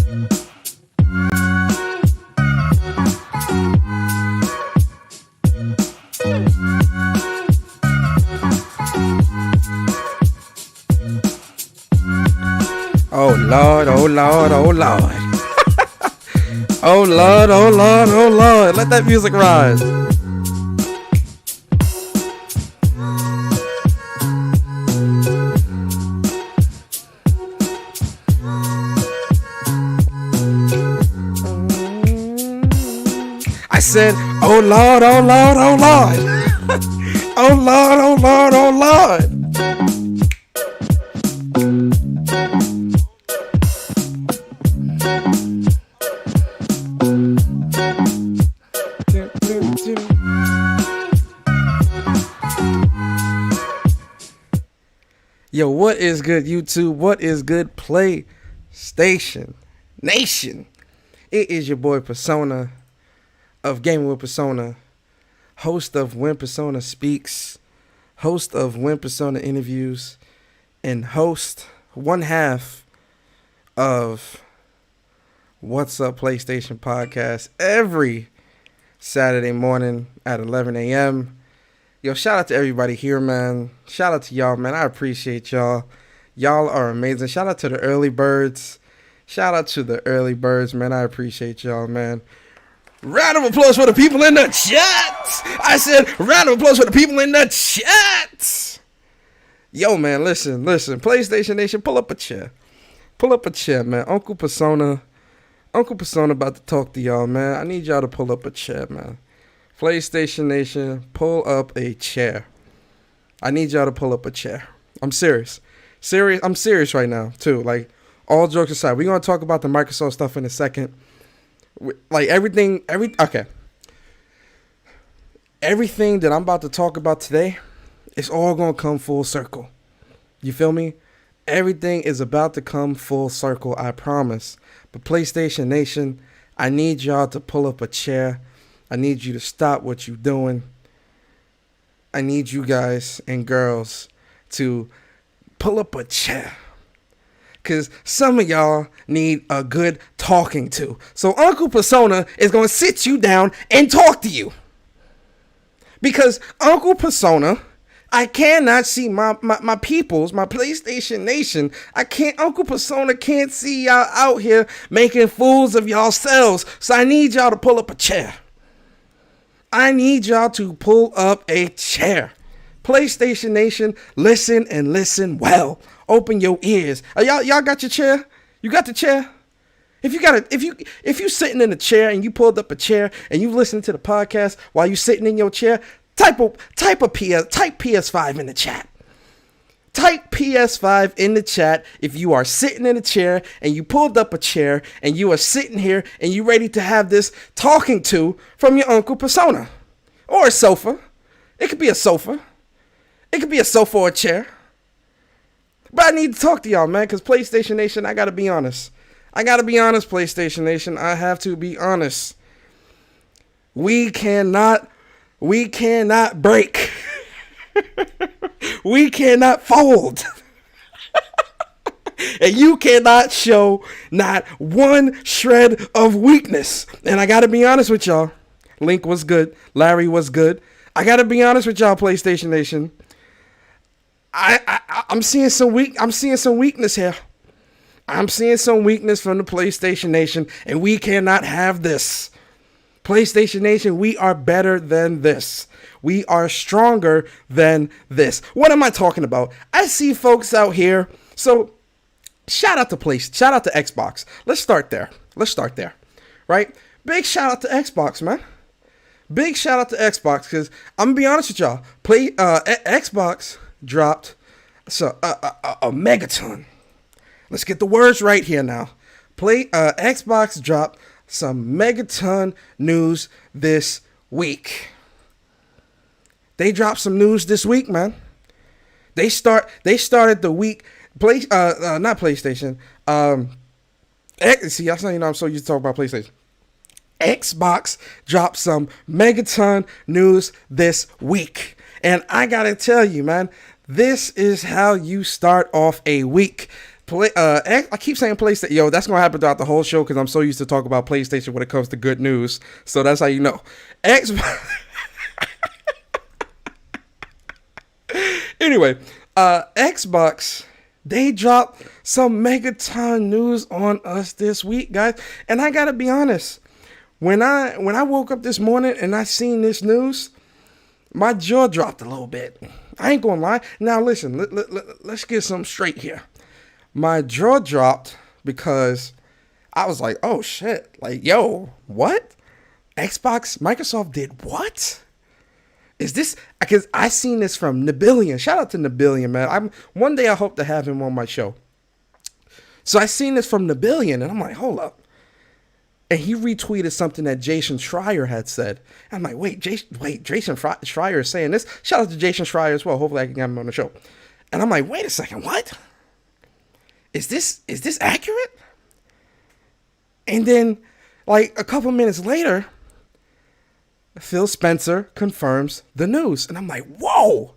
Oh Lord, oh Lord, oh Lord. Oh Lord, oh Lord, oh Lord. Let that music rise. I said, oh Lord, oh Lord, oh Lord. Oh Lord, oh Lord, oh Lord. Yo, what is good, YouTube? What is good, PlayStation Nation? It is your boy Persona of Gaming with Persona, host of When Persona Speaks, host of When Persona Interviews, and host one half of What's Up PlayStation podcast every Saturday morning at 11 a.m. Yo, shout out to everybody here, man. Shout out to y'all, man. I appreciate y'all. Y'all are amazing. Shout out to the early birds. Shout out to the early birds, man. I appreciate y'all, man. Round of applause for the people in the chat. I said round of applause for the people in the chat. Yo, man, listen. PlayStation Nation, pull up a chair. Pull up a chair, man. Uncle Persona about to talk to y'all, man. I need y'all to pull up a chair, man. PlayStation Nation, pull up a chair. I need y'all to pull up a chair. I'm serious. I'm serious right now, too. Like, all jokes aside, we're going to talk about the Microsoft stuff in a second. Like, everything that I'm about to talk about today, it's all going to come full circle. You feel me? Everything is about to come full circle, I promise. But PlayStation Nation, I need y'all to pull up a chair. I need you to stop what you're doing. I need you guys and girls to pull up a chair. Because some of y'all need a good talking to. So Uncle Persona is going to sit you down and talk to you. Because Uncle Persona, I cannot see my peoples, my PlayStation Nation. Uncle Persona can't see y'all out here making fools of yourselves. So I need y'all to pull up a chair. I need y'all to pull up a chair. PlayStation Nation, listen and listen well. Open your ears. Y'all got your chair? You got the chair? If you sitting in a chair and you pulled up a chair and you listen to the podcast while you sitting in your chair, type PS5 in the chat. Type PS5 in the chat if you are sitting in a chair and you pulled up a chair and you are sitting here and you ready to have this talking to from your Uncle Persona. Or a sofa. It could be a sofa. It could be a sofa or a chair. But I need to talk to y'all, man, because PlayStation Nation, I got to be honest. PlayStation Nation. I have to be honest. We cannot break. We cannot fold. And you cannot show not one shred of weakness. And I got to be honest with y'all. Link was good. Larry was good. I got to be honest with y'all, PlayStation Nation. I'm seeing some weakness here. I'm seeing some weakness from the PlayStation Nation, and we cannot have this. PlayStation Nation, we are better than this. We are stronger than this. What am I talking about? I see folks out here. So shout out to Xbox. Let's start there. Right? Big shout out to Xbox, man. Big shout out to Xbox, because I'm gonna be honest with y'all. Xbox dropped a megaton. Let's get the words right here now. Xbox dropped some megaton news this week. They dropped some news this week, man. They started the week. Not PlayStation. See, I'm so used to talking about PlayStation. Xbox dropped some megaton news this week. And I gotta tell you, man, this is how you start off a week. I keep saying PlayStation. Yo, that's gonna happen throughout the whole show because I'm so used to talk about PlayStation when it comes to good news. So that's how you know. Xbox. Anyway, Xbox, they dropped some Megaton news on us this week, guys. And I gotta be honest, when I woke up this morning and I seen this news, my jaw dropped a little bit. I ain't gonna lie. Now listen, let's get something straight here. My jaw dropped because I was like, oh shit, like, yo, what? Microsoft did what? Is this, because I seen this from Nabillion. Shout out to Nabillion, man. One day I hope to have him on my show. So I seen this from Nabillion, and I'm like, hold up. And he retweeted something that Jason Schreier had said. I'm like, Jason Schreier is saying this. Shout out to Jason Schreier as well. Hopefully I can get him on the show. And I'm like, wait a second, what? Is this accurate? And then, like, a couple minutes later, Phil Spencer confirms the news. And I'm like, whoa.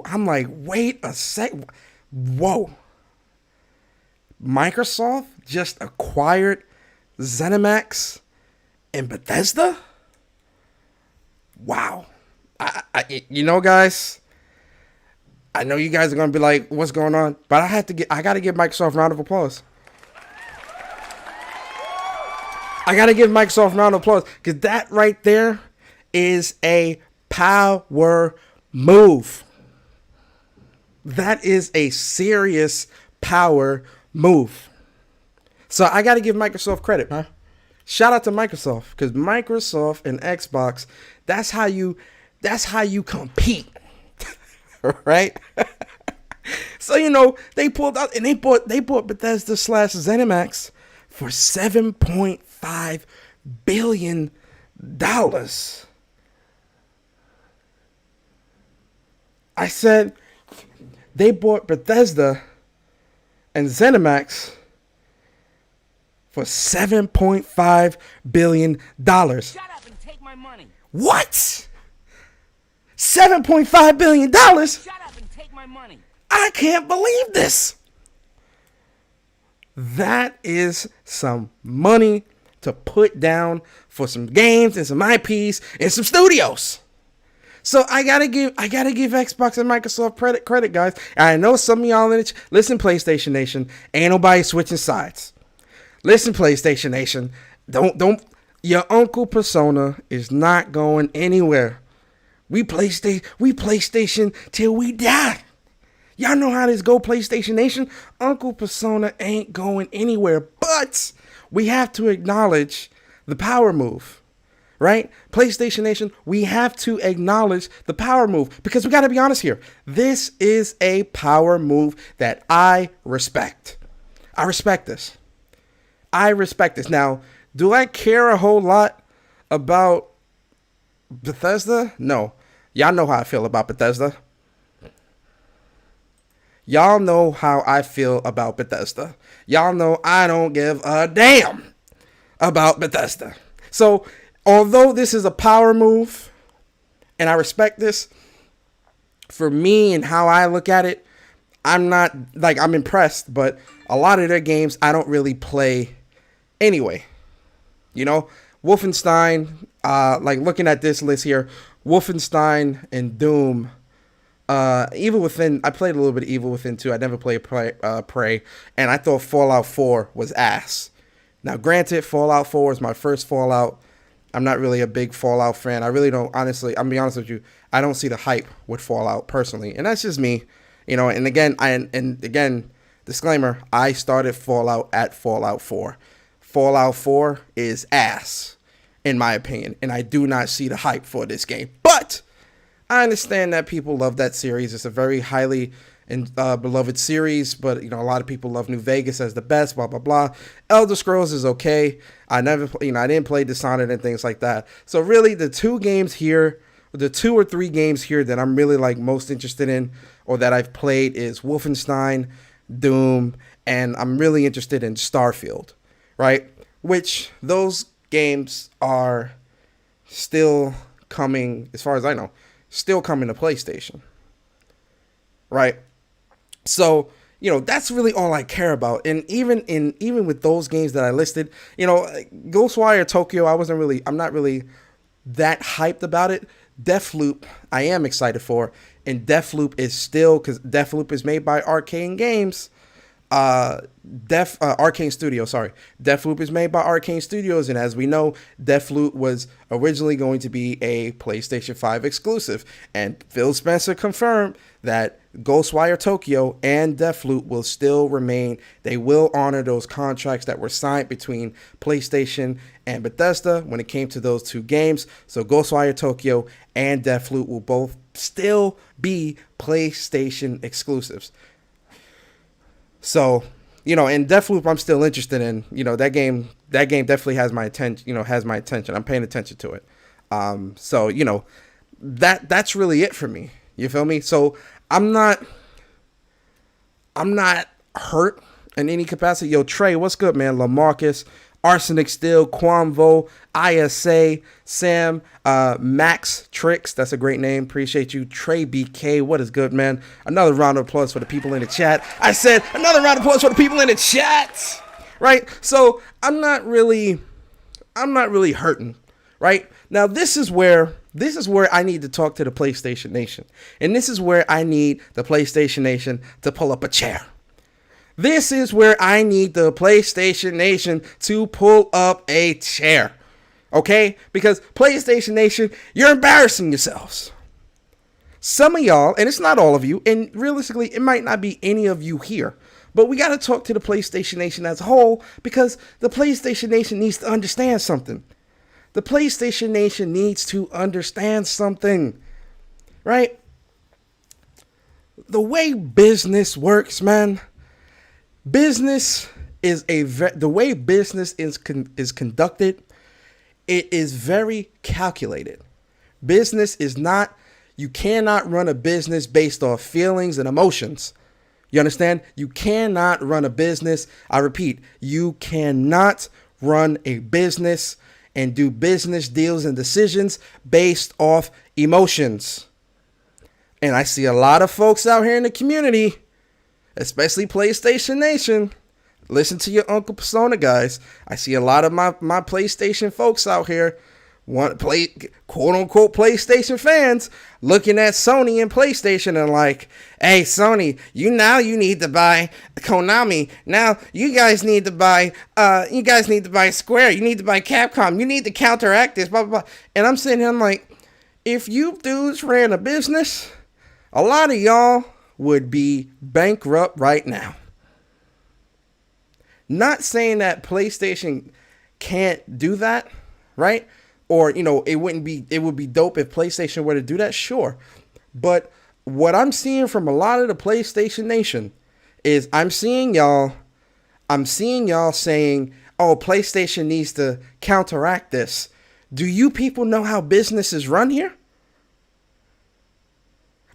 I'm like, wait a sec. Whoa. Microsoft just acquired ZeniMax and Bethesda? Wow. You know, guys, I know you guys are going to be like, what's going on? But I got to give Microsoft a round of applause. I got to give Microsoft a round of applause because that right there is a power move. That is a serious power move. So I got to give Microsoft credit, huh? Shout out to Microsoft because Microsoft and Xbox, that's how you compete. Right? So, you know, they pulled out and they bought Bethesda / ZeniMax for $7.5 billion. I said they bought Bethesda and ZeniMax for $7.5 billion. Shut up and take my money. What? $7.5 billion? Shut up and take my money. I can't believe this. That is some money to put down for some games and some IPs and some studios. So I gotta give Xbox and Microsoft credit, guys. And I know some of y'all in it. Listen, PlayStation Nation, ain't nobody switching sides. Listen, PlayStation Nation, don't. Your Uncle Persona is not going anywhere. We PlayStation till we die. Y'all know how this go, PlayStation Nation. Uncle Persona ain't going anywhere. But we have to acknowledge the power move, right? PlayStation Nation, we have to acknowledge the power move because we got to be honest here. This is a power move that I respect. I respect this. Now, do I care a whole lot about Bethesda? No. Y'all know how I feel about Bethesda. Y'all know how I feel about Bethesda. Y'all know I don't give a damn about Bethesda. So, although this is a power move, and I respect this, for me and how I look at it, I'm not, like, I'm impressed, but a lot of their games I don't really play anyway. You know, Wolfenstein, like looking at this list here, Wolfenstein and Doom, Evil Within, I played a little bit of Evil Within 2. I never played Prey, and I thought Fallout 4 was ass. Now, granted, Fallout 4 is my first Fallout. I'm not really a big Fallout fan. I really don't, honestly, I'm gonna be honest with you, I don't see the hype with Fallout personally, and that's just me, you know. And again, disclaimer, I started Fallout at Fallout 4. Fallout 4 is ass, in my opinion, and I do not see the hype for this game. But I understand that people love that series. It's a very highly beloved series, but, you know, a lot of people love New Vegas as the best, blah, blah, blah. Elder Scrolls is okay. I didn't play Dishonored and things like that. So really, the two or three games here that I'm really, like, most interested in or that I've played is Wolfenstein, Doom, and I'm really interested in Starfield. Right? Which those games are still coming, as far as I know, still coming to PlayStation. Right? So, that's really all I care about. And even with those games that I listed, Ghostwire Tokyo, I'm not really that hyped about it. Deathloop, I am excited for, and Deathloop is still, because Deathloop is made by Arcane Games. Arcane Studios, sorry. Deathloop is made by Arcane Studios, and as we know, Deathloop was originally going to be a PlayStation 5 exclusive, and Phil Spencer confirmed that Ghostwire Tokyo and Deathloop will still remain. They will honor those contracts that were signed between PlayStation and Bethesda when it came to those two games. So Ghostwire Tokyo and Deathloop will both still be PlayStation exclusives. So, in Deathloop, I'm still interested in. That game definitely has my attention. I'm paying attention to it. So, that's really it for me. You feel me? So I'm not hurt in any capacity. Yo, Trey, what's good, man? LaMarcus, Arsenic Steel, Quamvo, ISA, Sam, Max Tricks. That's a great name. Appreciate you. Trey BK, what is good, man? Another round of applause for the people in the chat. I said another round of applause for the people in the chat. Right? So I'm not really hurting. Right? Now this is where I need to talk to the PlayStation Nation. And this is where I need the PlayStation Nation to pull up a chair. This is where I need the PlayStation Nation to pull up a chair. Okay? Because PlayStation Nation, you're embarrassing yourselves. Some of y'all, and it's not all of you, and realistically, it might not be any of you here, but we got to talk to the PlayStation Nation as a whole, because the PlayStation Nation needs to understand something. The PlayStation Nation needs to understand something, right? The way business works, man. The way business is conducted, it is very calculated. Business is not. You cannot run a business based off feelings and emotions. You understand? You cannot run a business. I repeat, you cannot run a business and do business deals and decisions based off emotions. And I see a lot of folks out here in the community, especially PlayStation Nation. Listen to your Uncle Persona, guys. I see a lot of my PlayStation folks out here, quote unquote PlayStation fans, looking at Sony and PlayStation and like, hey, Sony, you need to buy Konami. Now you guys need to buy Square. You need to buy Capcom. You need to counteract this, blah, blah, blah. And I'm sitting here, I'm like, if you dudes ran a business, a lot of y'all would be bankrupt right now. Not saying that PlayStation can't do that, right? Or, it would be dope if PlayStation were to do that, sure. But what I'm seeing from a lot of the PlayStation Nation is I'm seeing y'all saying, oh, PlayStation needs to counteract this. Do you people know how business is run here?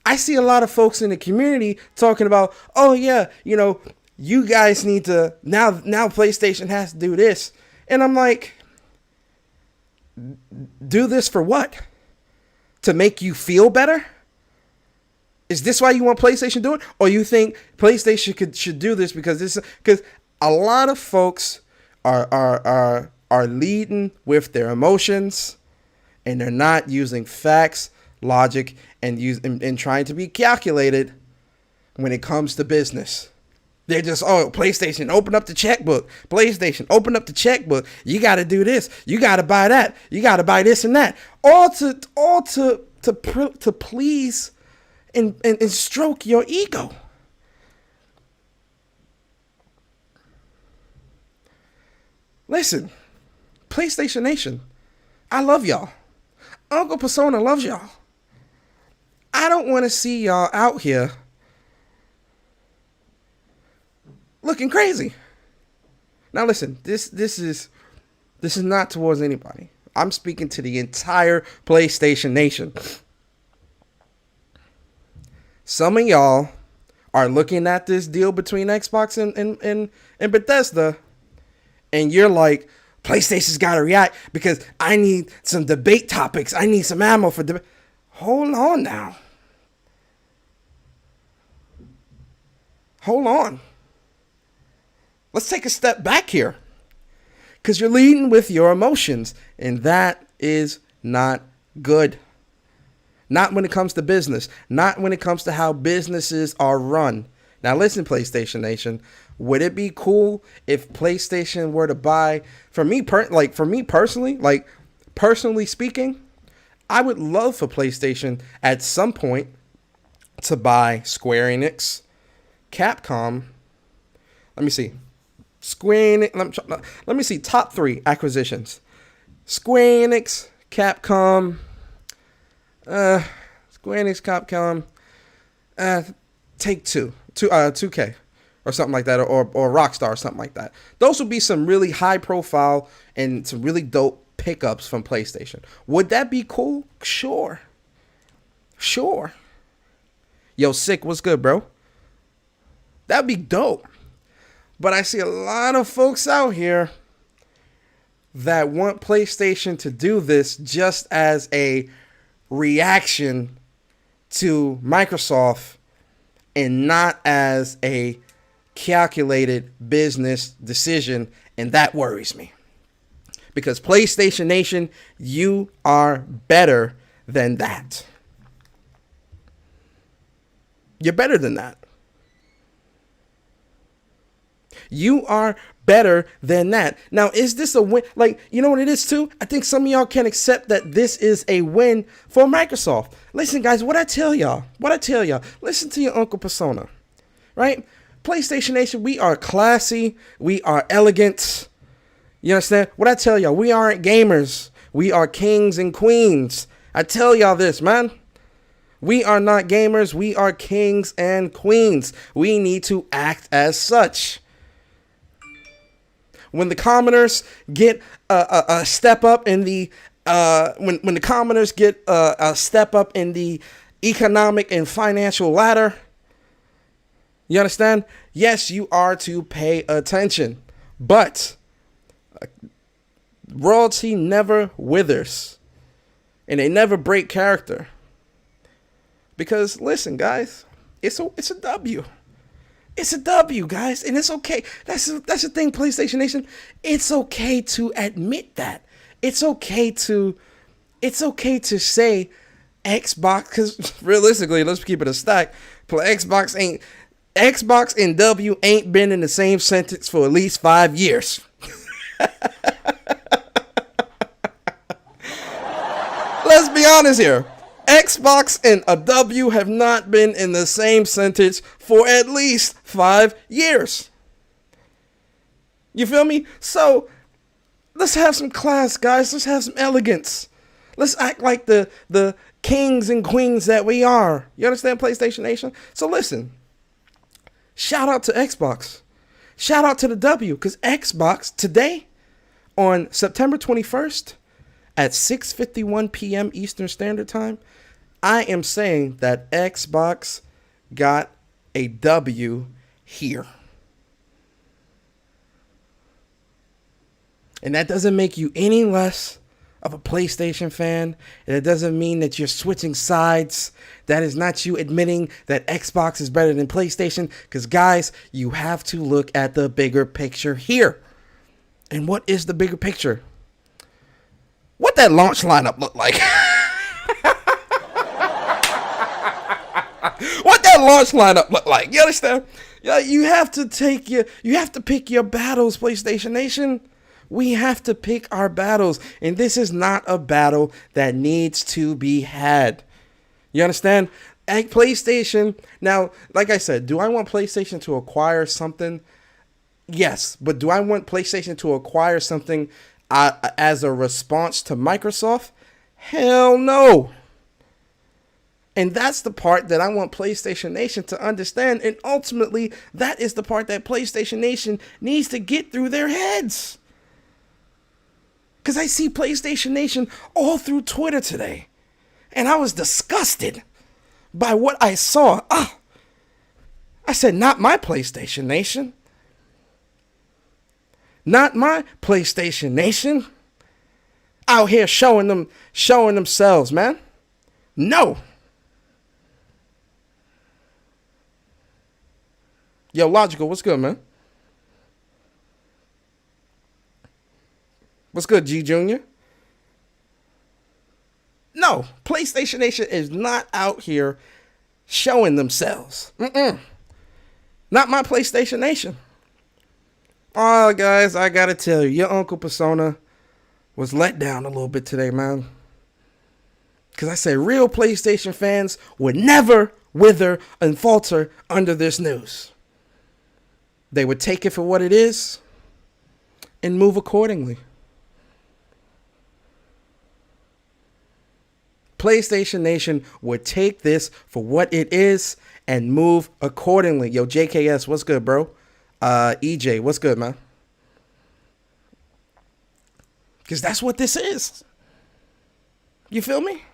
I see a lot of folks in the community talking about, oh yeah, you guys need to, now PlayStation has to do this. And I'm like, do this for what? To make you feel better? Is this why you want PlayStation to do it? Or you think PlayStation should do this because a lot of folks are leading with their emotions, and they're not using facts, logic, and trying to be calculated when it comes to business. They're just, oh, PlayStation, open up the checkbook. PlayStation, open up the checkbook. You got to do this. You got to buy that. You got to buy this and that. All to please and stroke your ego. Listen, PlayStation Nation, I love y'all. Uncle Persona loves y'all. I don't want to see y'all out here looking crazy. Now listen, this is not towards anybody. I'm speaking to the entire PlayStation Nation. Some of y'all are looking at this deal between Xbox and Bethesda, and you're like, PlayStation's got to react because I need some debate topics. I need some ammo for debate. Hold on now. hold on. Let's take a step back here. Because you're leading with your emotions, and that is not good. Not when it comes to business. Not when it comes to how businesses are run. Now listen, PlayStation Nation. Would it be cool if PlayStation were to buy, personally, personally speaking, I would love for PlayStation at some point to buy Square Enix, Capcom. Let me see. Let me see top 3 acquisitions. Square Enix, Capcom, Take 2K or something like that, or Rockstar or something like that. Those would be some really high profile and some really dope pickups from PlayStation. Would that be cool? Sure. Yo, Sick, what's good, bro? That'd be dope. But I see a lot of folks out here that want PlayStation to do this just as a reaction to Microsoft and not as a calculated business decision, and that worries me. Because PlayStation Nation, you are better than that. You're better than that. You are better than that. Now, is this a win? Like, you know what it is too? I think some of y'all can accept that this is a win for Microsoft. Listen, guys, what I tell y'all, listen to your Uncle Persona, right? PlayStation Nation, we are classy. We are elegant. You understand? What I tell y'all, we aren't gamers. We are kings and queens. I tell y'all this, man. We are not gamers. We are kings and queens. We need to act as such. When the commoners get a step up in the when the commoners get a step up in the economic and financial ladder, you understand? Yes, you are to pay attention, but royalty never withers, and they never break character. Because listen, guys, it's a W. It's a W, guys, and it's okay. That's the thing, PlayStation Nation. It's okay to admit that. It's okay to say Xbox, because realistically, let's keep it a stack. Xbox and W ain't been in the same sentence for at least 5 years. Let's be honest here. Xbox and a W have not been in the same sentence for at least 5 years. You feel me? So let's have some class, guys. Let's have some elegance. Let's act like the kings and queens that we are. You understand, PlayStation Nation? So listen, shout out to Xbox. Shout out to the W, because Xbox today on September 21st at 6:51 p.m. Eastern Standard Time, I am saying that Xbox got a W here. And that doesn't make you any less of a PlayStation fan. And it doesn't mean that you're switching sides. That is not you admitting that Xbox is better than PlayStation. Because, guys, you have to look at the bigger picture here. And what is the bigger picture? What that launch lineup look like? What that launch lineup look like? You understand? You have to pick your battles, PlayStation Nation. We have to pick our battles, and this is not a battle that needs to be had. You understand? At PlayStation, now, like I said, do I want PlayStation to acquire something? Yes, but do I want PlayStation to acquire something as a response to Microsoft? Hell no. And that's the part that I want PlayStation Nation to understand. And ultimately, that is the part that PlayStation Nation needs to get through their heads. Because I see PlayStation Nation all through Twitter today. And I was disgusted by what I saw. I said, not my PlayStation Nation. Not my PlayStation Nation. Out here showing themselves, man. No. Yo, Logical, what's good, man? What's good, G Junior? No, PlayStation Nation is not out here showing themselves. Not my PlayStation Nation. Oh, guys, I gotta tell you, your Uncle Persona was let down a little bit today, man. Because I said real PlayStation fans would never wither and falter under this news. They would take it for what it is and move accordingly. PlayStation Nation would take this for what it is and move accordingly. Yo, JKS, what's good, bro? EJ, what's good, man? Because that's what this is. You feel me?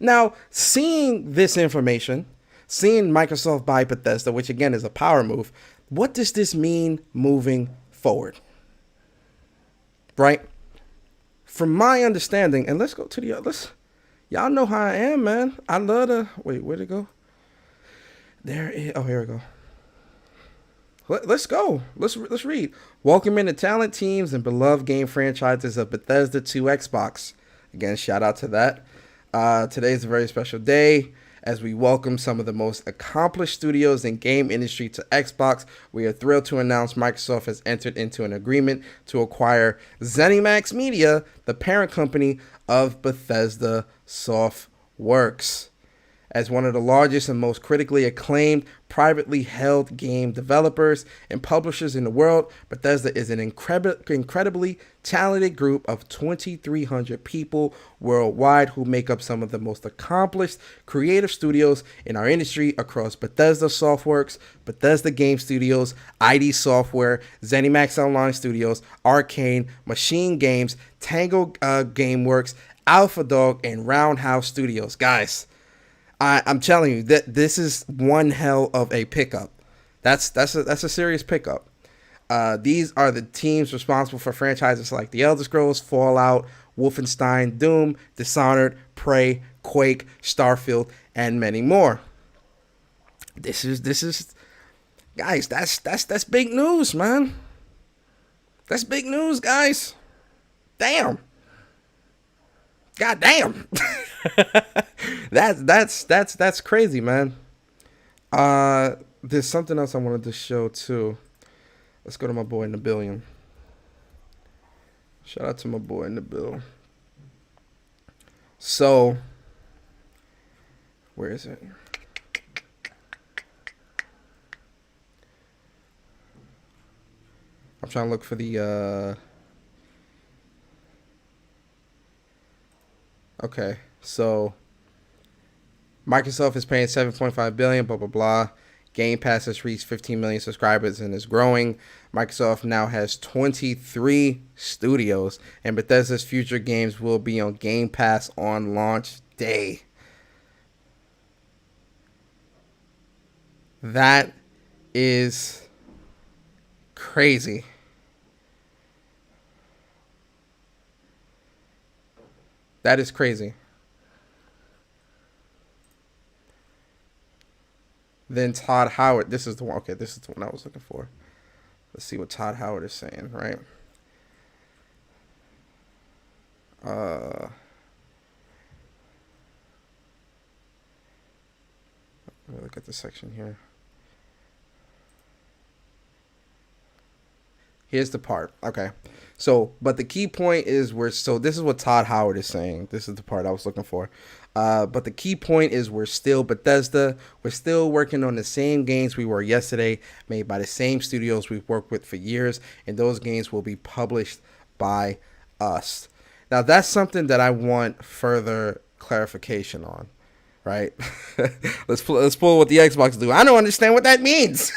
Now, seeing this information, seeing Microsoft buy Bethesda, which again is a power move, what does this mean moving forward? Right? From my understanding, and let's go to the others. Y'all know how I am, man. I love to wait. Where'd it go? There it is. Oh, here we go. Let's go. Let's read. Welcoming the talent teams and beloved game franchises of Bethesda to Xbox. Again, shout out to that. Today is a very special day as we welcome some of the most accomplished studios in game industry to Xbox. We are thrilled to announce Microsoft has entered into an agreement to acquire ZeniMax Media, the parent company of Bethesda Softworks. As one of the largest and most critically acclaimed privately held game developers and publishers in the world, Bethesda is an incredibly talented group of 2,300 people worldwide who make up some of the most accomplished creative studios in our industry across Bethesda Softworks, Bethesda Game Studios, ID Software, ZeniMax Online Studios, Arcane, Machine Games, Tango Gameworks, Alpha Dog, and Roundhouse Studios. Guys, I'm telling you that this is one hell of a pickup. That's a serious pickup. These are the teams responsible for franchises like The Elder Scrolls, Fallout, Wolfenstein, Doom, Dishonored, Prey, Quake, Starfield, and many more. This is guys, that's big news, man. That's big news, guys. Damn. God damn. That's crazy, man. There's something else I wanted to show too. Let's go to my boy in the billion. Shout out to my boy in the bill. So, where is it? I'm trying to look for the okay, so Microsoft is paying $7.5 billion, blah, blah, blah. Game Pass has reached 15 million subscribers and is growing. Microsoft now has 23 studios, and Bethesda's future games will be on Game Pass on launch day. That is crazy. That is crazy. Then Todd Howard. This is the one. Okay, this is the one I was looking for. Let's see what Todd Howard is saying, right? Let me look at the section here. Here's the part. Okay. So, but the key point is this is what Todd Howard is saying. This is the part I was looking for. But the key point is we're still Bethesda. We're still working on the same games we were yesterday, made by the same studios we've worked with for years, and those games will be published by us. Now, that's something that I want further clarification on, right? let's pull what the Xbox do. I don't understand what that means.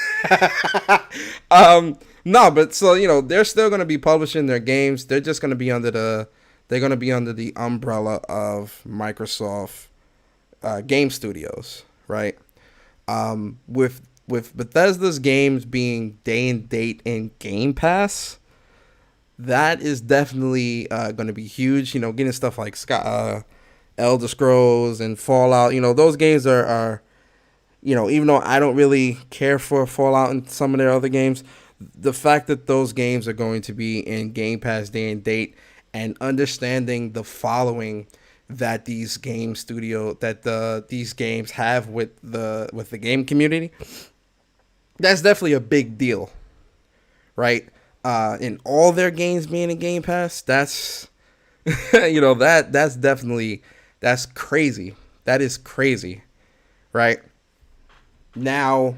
No, but so, they're still going to be publishing their games. They're just going to be under the umbrella of Microsoft Game Studios, right? With Bethesda's games being day and date in Game Pass, that is definitely going to be huge. Getting stuff like Elder Scrolls and Fallout. Those games are even though I don't really care for Fallout and some of their other games, the fact that those games are going to be in Game Pass day and date, and understanding the following that these these games have with the game community, that's definitely a big deal, right? In all their games being in Game Pass, that's that's crazy. That is crazy, right? Now,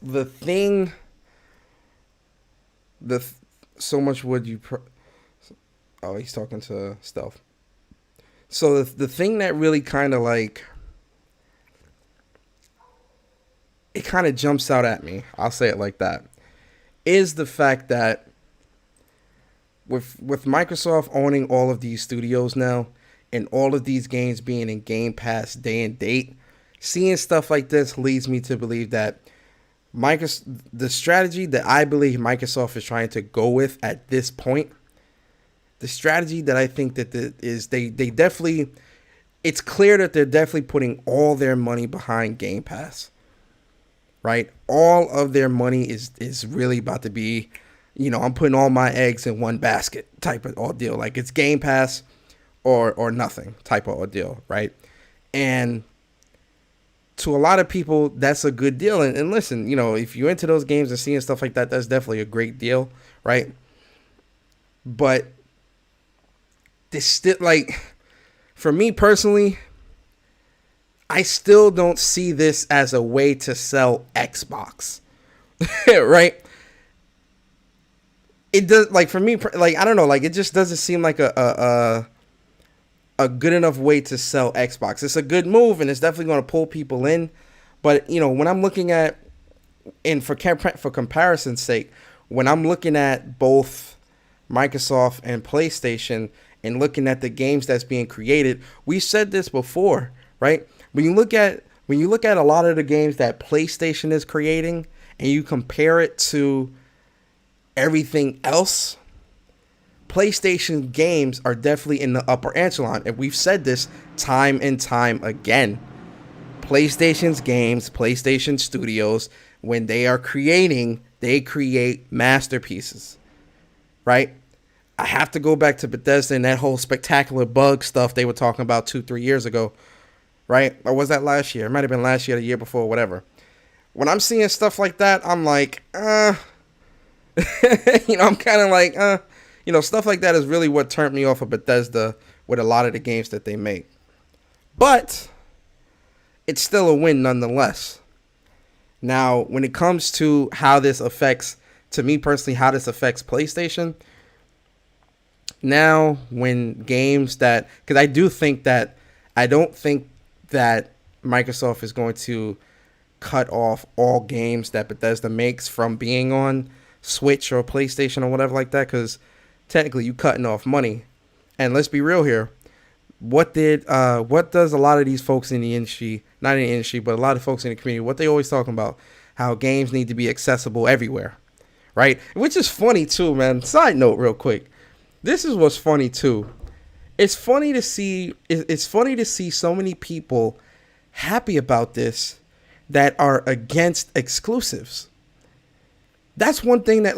the thing, so much would you? Oh, he's talking to Stealth. So the thing that really kind of it kind of jumps out at me, I'll say it like that, is the fact that with Microsoft owning all of these studios now and all of these games being in Game Pass day and date, seeing stuff like this leads me to believe that the strategy that I believe Microsoft is trying to go with at this point, the strategy that I think that they definitely, it's clear that they're definitely putting all their money behind Game Pass, right? All of their money is really about to be, I'm putting all my eggs in one basket type of ordeal. Like, it's Game Pass or nothing type of ordeal, right? And to a lot of people, that's a good deal. And listen, if you're into those games and seeing stuff like that, that's definitely a great deal, right? But this still, for me personally, I still don't see this as a way to sell Xbox, right? It does, for me, I don't know, it just doesn't seem like a good enough way to sell Xbox. It's a good move, and it's definitely going to pull people in. But, when I'm looking at, and for comparison's sake, when I'm looking at both Microsoft and PlayStation and looking at the games that's being created, we said this before, right? When you look at a lot of the games that PlayStation is creating and you compare it to everything else, PlayStation games are definitely in the upper echelon. And we've said this time and time again. PlayStation's games, PlayStation Studios, when they are creating, they create masterpieces, right? I have to go back to Bethesda and that whole spectacular bug stuff they were talking about 2-3 years ago, right? Or was that last year? It might have been last year, the year before, whatever. When I'm seeing stuff like that, I'm like, I'm kind of like, stuff like that is really what turned me off of Bethesda with a lot of the games that they make. But it's still a win nonetheless. Now, when it comes to how this affects, to me personally, how this affects PlayStation, now when games that, because I don't think that Microsoft is going to cut off all games that Bethesda makes from being on Switch or PlayStation or whatever like that, because technically you cutting off money. And let's be real here. What does a lot of these folks in the industry, not in the industry, but a lot of folks in the community, what they always talking about? How games need to be accessible everywhere, right? Which is funny too, man. Side note real quick. This is what's funny too. It's funny to see so many people happy about this that are against exclusives. That's one thing that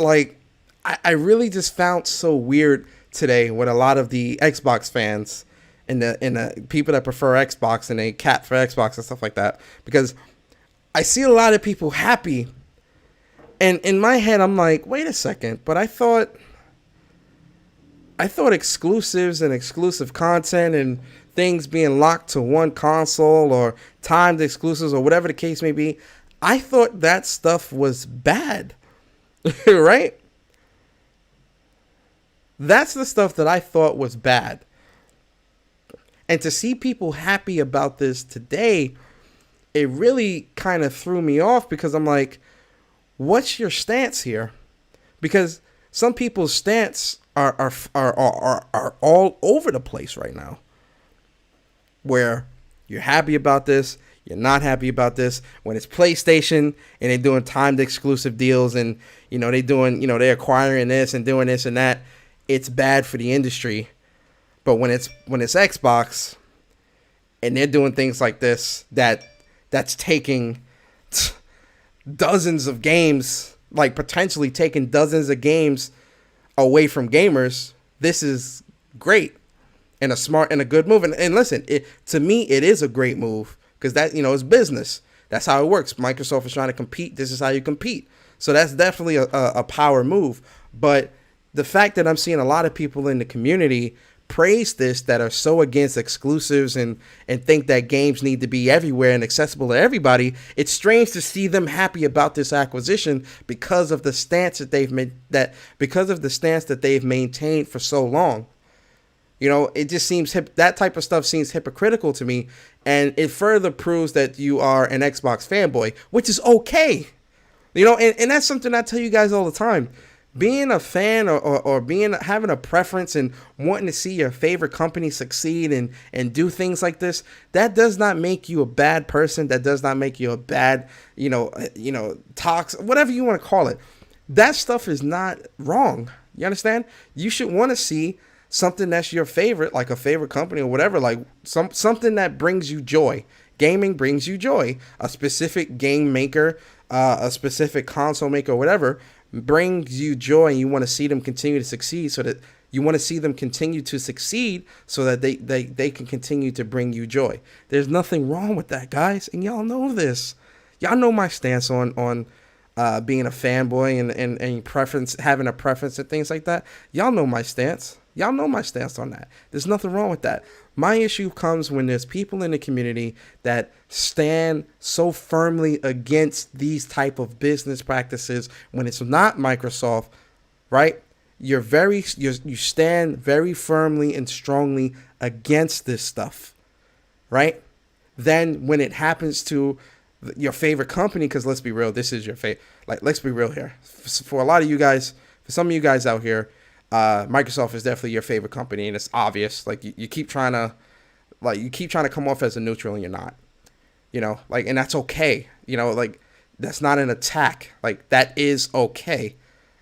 I really just found so weird today with a lot of the Xbox fans and the people that prefer Xbox and they cap for Xbox and stuff like that, because I see a lot of people happy, and in my head I'm like, wait a second, but I thought exclusives and exclusive content and things being locked to one console or timed exclusives or whatever the case may be, I thought that stuff was bad. Right? That's the stuff that I thought was bad. And to see people happy about this today, it really kind of threw me off, because I'm like, what's your stance here? Because some people's stance are all over the place right now, where you're happy about this, you're not happy about this. When it's PlayStation and they're doing timed exclusive deals and, they're acquiring this and doing this and that, it's bad for the industry. But when it's Xbox and they're doing things like this that that's taking dozens of games, like potentially taking dozens of games away from gamers, this is great and a smart and a good move. And listen, to me, it is a great move because that, it's business. That's how it works. Microsoft is trying to compete. This is how you compete. So that's definitely a power move. But the fact that I'm seeing a lot of people in the community praise this, that are so against exclusives and think that games need to be everywhere and accessible to everybody, it's strange to see them happy about this acquisition because of the stance that they've made, because of the stance that they've maintained for so long. It just seems that type of stuff seems hypocritical to me, and it further proves that you are an Xbox fanboy, which is okay. And that's something I tell you guys all the time. Being a fan or having a preference and wanting to see your favorite company succeed and do things like this, that does not make you a bad person. That does not make you a bad, toxic, whatever you want to call it. That stuff is not wrong. You understand? You should want to see something that's your favorite, like a favorite company or whatever, like something that brings you joy. Gaming brings you joy. A specific game maker, a specific console maker, or whatever, brings you joy, and you want to see them continue to succeed, so that you want to see them continue to succeed so that they can continue to bring you joy. There's nothing wrong with that, guys, and y'all know this. Y'all know my stance on being a fanboy and preference, having a preference and things like that. Y'all know my stance. Y'all know my stance on that. There's nothing wrong with that. My issue comes when there's people in the community that stand so firmly against these type of business practices when it's not Microsoft, right? You stand very firmly and strongly against this stuff, right? Then when it happens to your favorite company, because let's be real, this is your favorite. Like, let's be real here. For a lot of you guys, for some of you guys out here, Microsoft is definitely your favorite company, and it's obvious. Like you keep trying to come off as a neutral, and you're not. And that's okay. That's not an attack. Like, that is okay,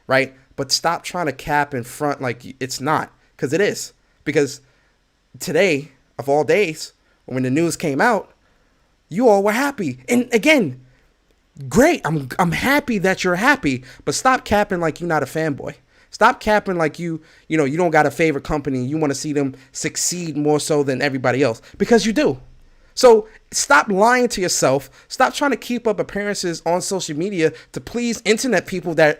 right? But stop trying to cap in front like it's not, because it is. Because today, of all days, when the news came out, you all were happy, and again, great. I'm happy that you're happy, but stop capping like you're not a fanboy. Stop capping like you don't got a favorite company and you want to see them succeed more so than everybody else, because you do. So stop lying to yourself. Stop trying to keep up appearances on social media to please internet people that,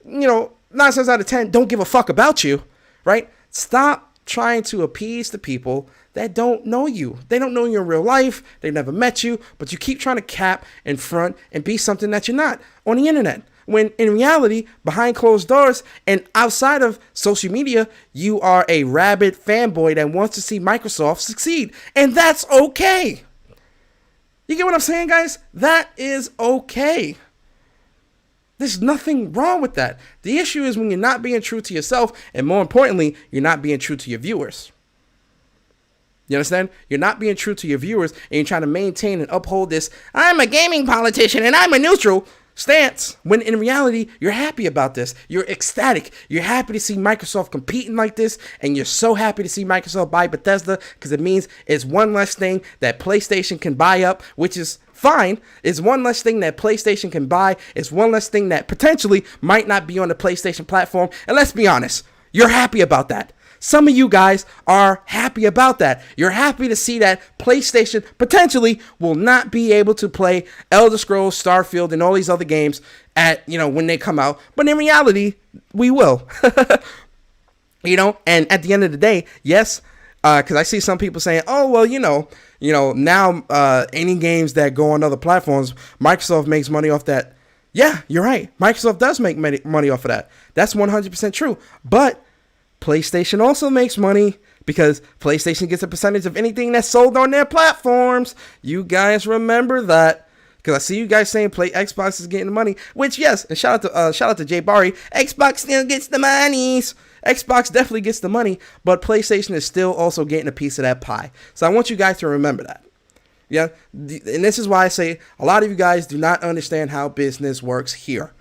9 times out of 10 don't give a fuck about you, right? Stop trying to appease the people that don't know you. They don't know you in real life. They've never met you, but you keep trying to cap in front and be something that you're not on the internet. When in reality, behind closed doors and outside of social media, you are a rabid fanboy that wants to see Microsoft succeed. And that's okay. You get what I'm saying, guys? That is okay. There's nothing wrong with that. The issue is when you're not being true to yourself, and more importantly, you're not being true to your viewers. You understand? You're not being true to your viewers, and you're trying to maintain and uphold this, I'm a gaming politician and I'm a neutral stance, when in reality, you're happy about this. You're ecstatic. You're happy to see Microsoft competing like this, and you're so happy to see Microsoft buy Bethesda, because it means it's one less thing that PlayStation can buy up, which is fine. It's one less thing that PlayStation can buy. It's one less thing that potentially might not be on the PlayStation platform. And let's be honest, you're happy about that. Some of you guys are happy about that. You're happy to see that PlayStation potentially will not be able to play Elder Scrolls, Starfield, and all these other games when they come out. But in reality, we will. And at the end of the day, yes, because I see some people saying, oh, well, now any games that go on other platforms, Microsoft makes money off that. Yeah, you're right. Microsoft does make money off of that. That's 100% true. But PlayStation also makes money, because PlayStation gets a percentage of anything that's sold on their platforms. You guys remember that, because I see you guys saying Xbox is getting the money, which, yes, and shout out to Jay Barry, Xbox still gets the monies. Xbox definitely gets the money, but PlayStation is still also getting a piece of that pie. So I want you guys to remember that. Yeah, and this is why I say a lot of you guys do not understand how business works here.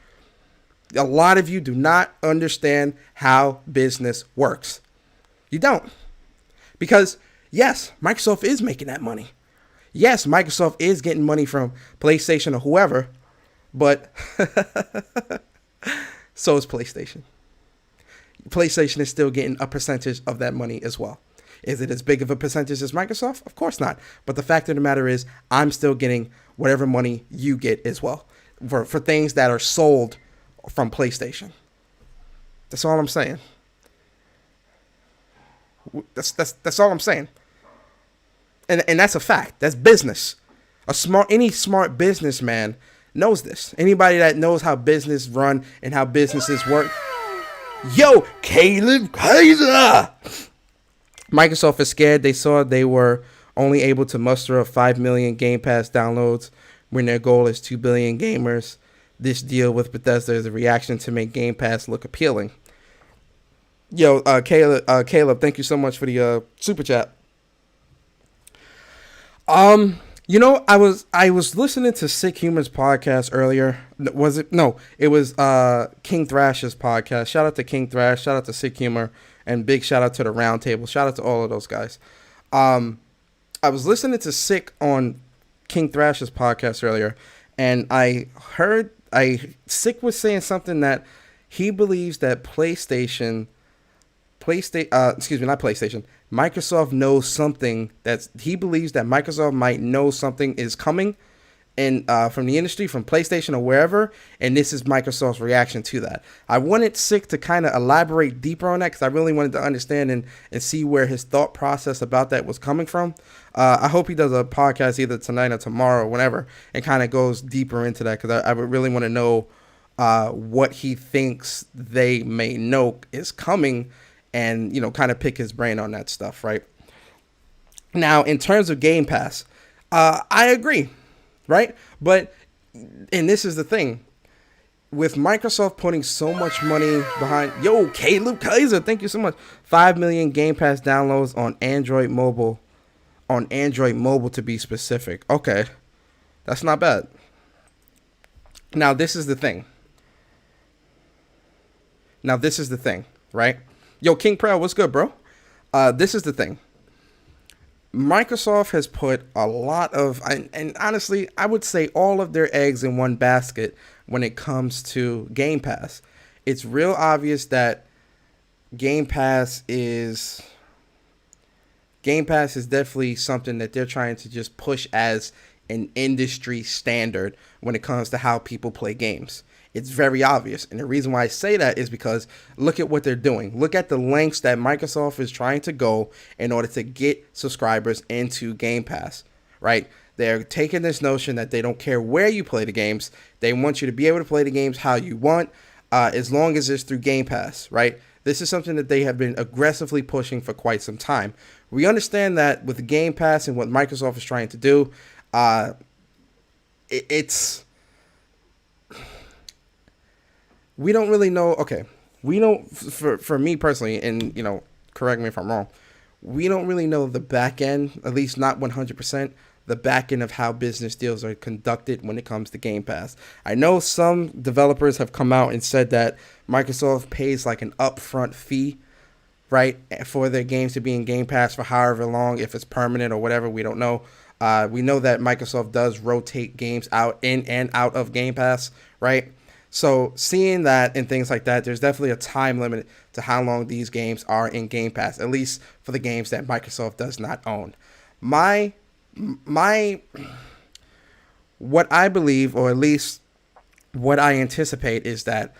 A lot of you do not understand how business works. You don't. Because, yes, Microsoft is making that money. Yes, Microsoft is getting money from PlayStation or whoever, but so is PlayStation. PlayStation is still getting a percentage of that money as well. Is it as big of a percentage as Microsoft? Of course not. But the fact of the matter is, I'm still getting whatever money you get as well for things that are sold from PlayStation. That's all I'm saying. That's all I'm saying. And that's a fact. That's business. Any smart businessman knows this. Anybody that knows how business run and how businesses work. Yo, Caleb Kaiser! Microsoft is scared. They saw they were only able to muster up 5 million Game Pass downloads when their goal is 2 billion gamers. This deal with Bethesda is a reaction to make Game Pass look appealing. Yo, Caleb, thank you so much for the super chat. I was listening to Sick Humor's podcast earlier. Was it? No, it was King Thrash's podcast. Shout out to King Thrash. Shout out to Sick Humor, and big shout out to the Round Table. Shout out to all of those guys. I was listening to Sick on King Thrash's podcast earlier, and I heard Sick was saying something that he believes that Microsoft knows something he believes that Microsoft might know something is coming and from the industry, from PlayStation or wherever, and this is Microsoft's reaction to that. I wanted Sick to kind of elaborate deeper on that because I really wanted to understand and see where his thought process about that was coming from. I hope he does a podcast either tonight or tomorrow or whenever and kind of goes deeper into that because I would really want to know what he thinks they may know is coming and, kind of pick his brain on that stuff, right? Now, in terms of Game Pass, I agree, right? But, and this is the thing, with Microsoft putting so much money behind, yo, Caleb Kaiser, thank you so much, 5 million Game Pass downloads on Android mobile to be specific. Okay, that's not bad. Now, this is the thing, right? Yo, King Proud, what's good, bro? This is the thing. Microsoft has put a lot of, and honestly, I would say all of their eggs in one basket when it comes to Game Pass. It's real obvious that Game Pass is definitely something that they're trying to just push as an industry standard when it comes to how people play games. It's very obvious. And the reason why I say that is because look at what they're doing. Look at the lengths that Microsoft is trying to go in order to get subscribers into Game Pass, right? They're taking this notion that they don't care where you play the games. They want you to be able to play the games how you want, as long as it's through Game Pass, right? This is something that they have been aggressively pushing for quite some time. We understand that with the Game Pass and what Microsoft is trying to do, we don't really know. Okay, we don't. For me personally, and correct me if I'm wrong. We don't really know the back end, at least not 100%. The back end of how business deals are conducted when it comes to Game Pass. I know some developers have come out and said that Microsoft pays like an upfront fee, right, for their games to be in Game Pass for however long, if it's permanent or whatever. We don't know. We know that Microsoft does rotate games out in and out of Game Pass, right? So seeing that and things like that, there's definitely a time limit to how long these games are in Game Pass, at least for the games that Microsoft does not own. What I believe, or at least what I anticipate, is that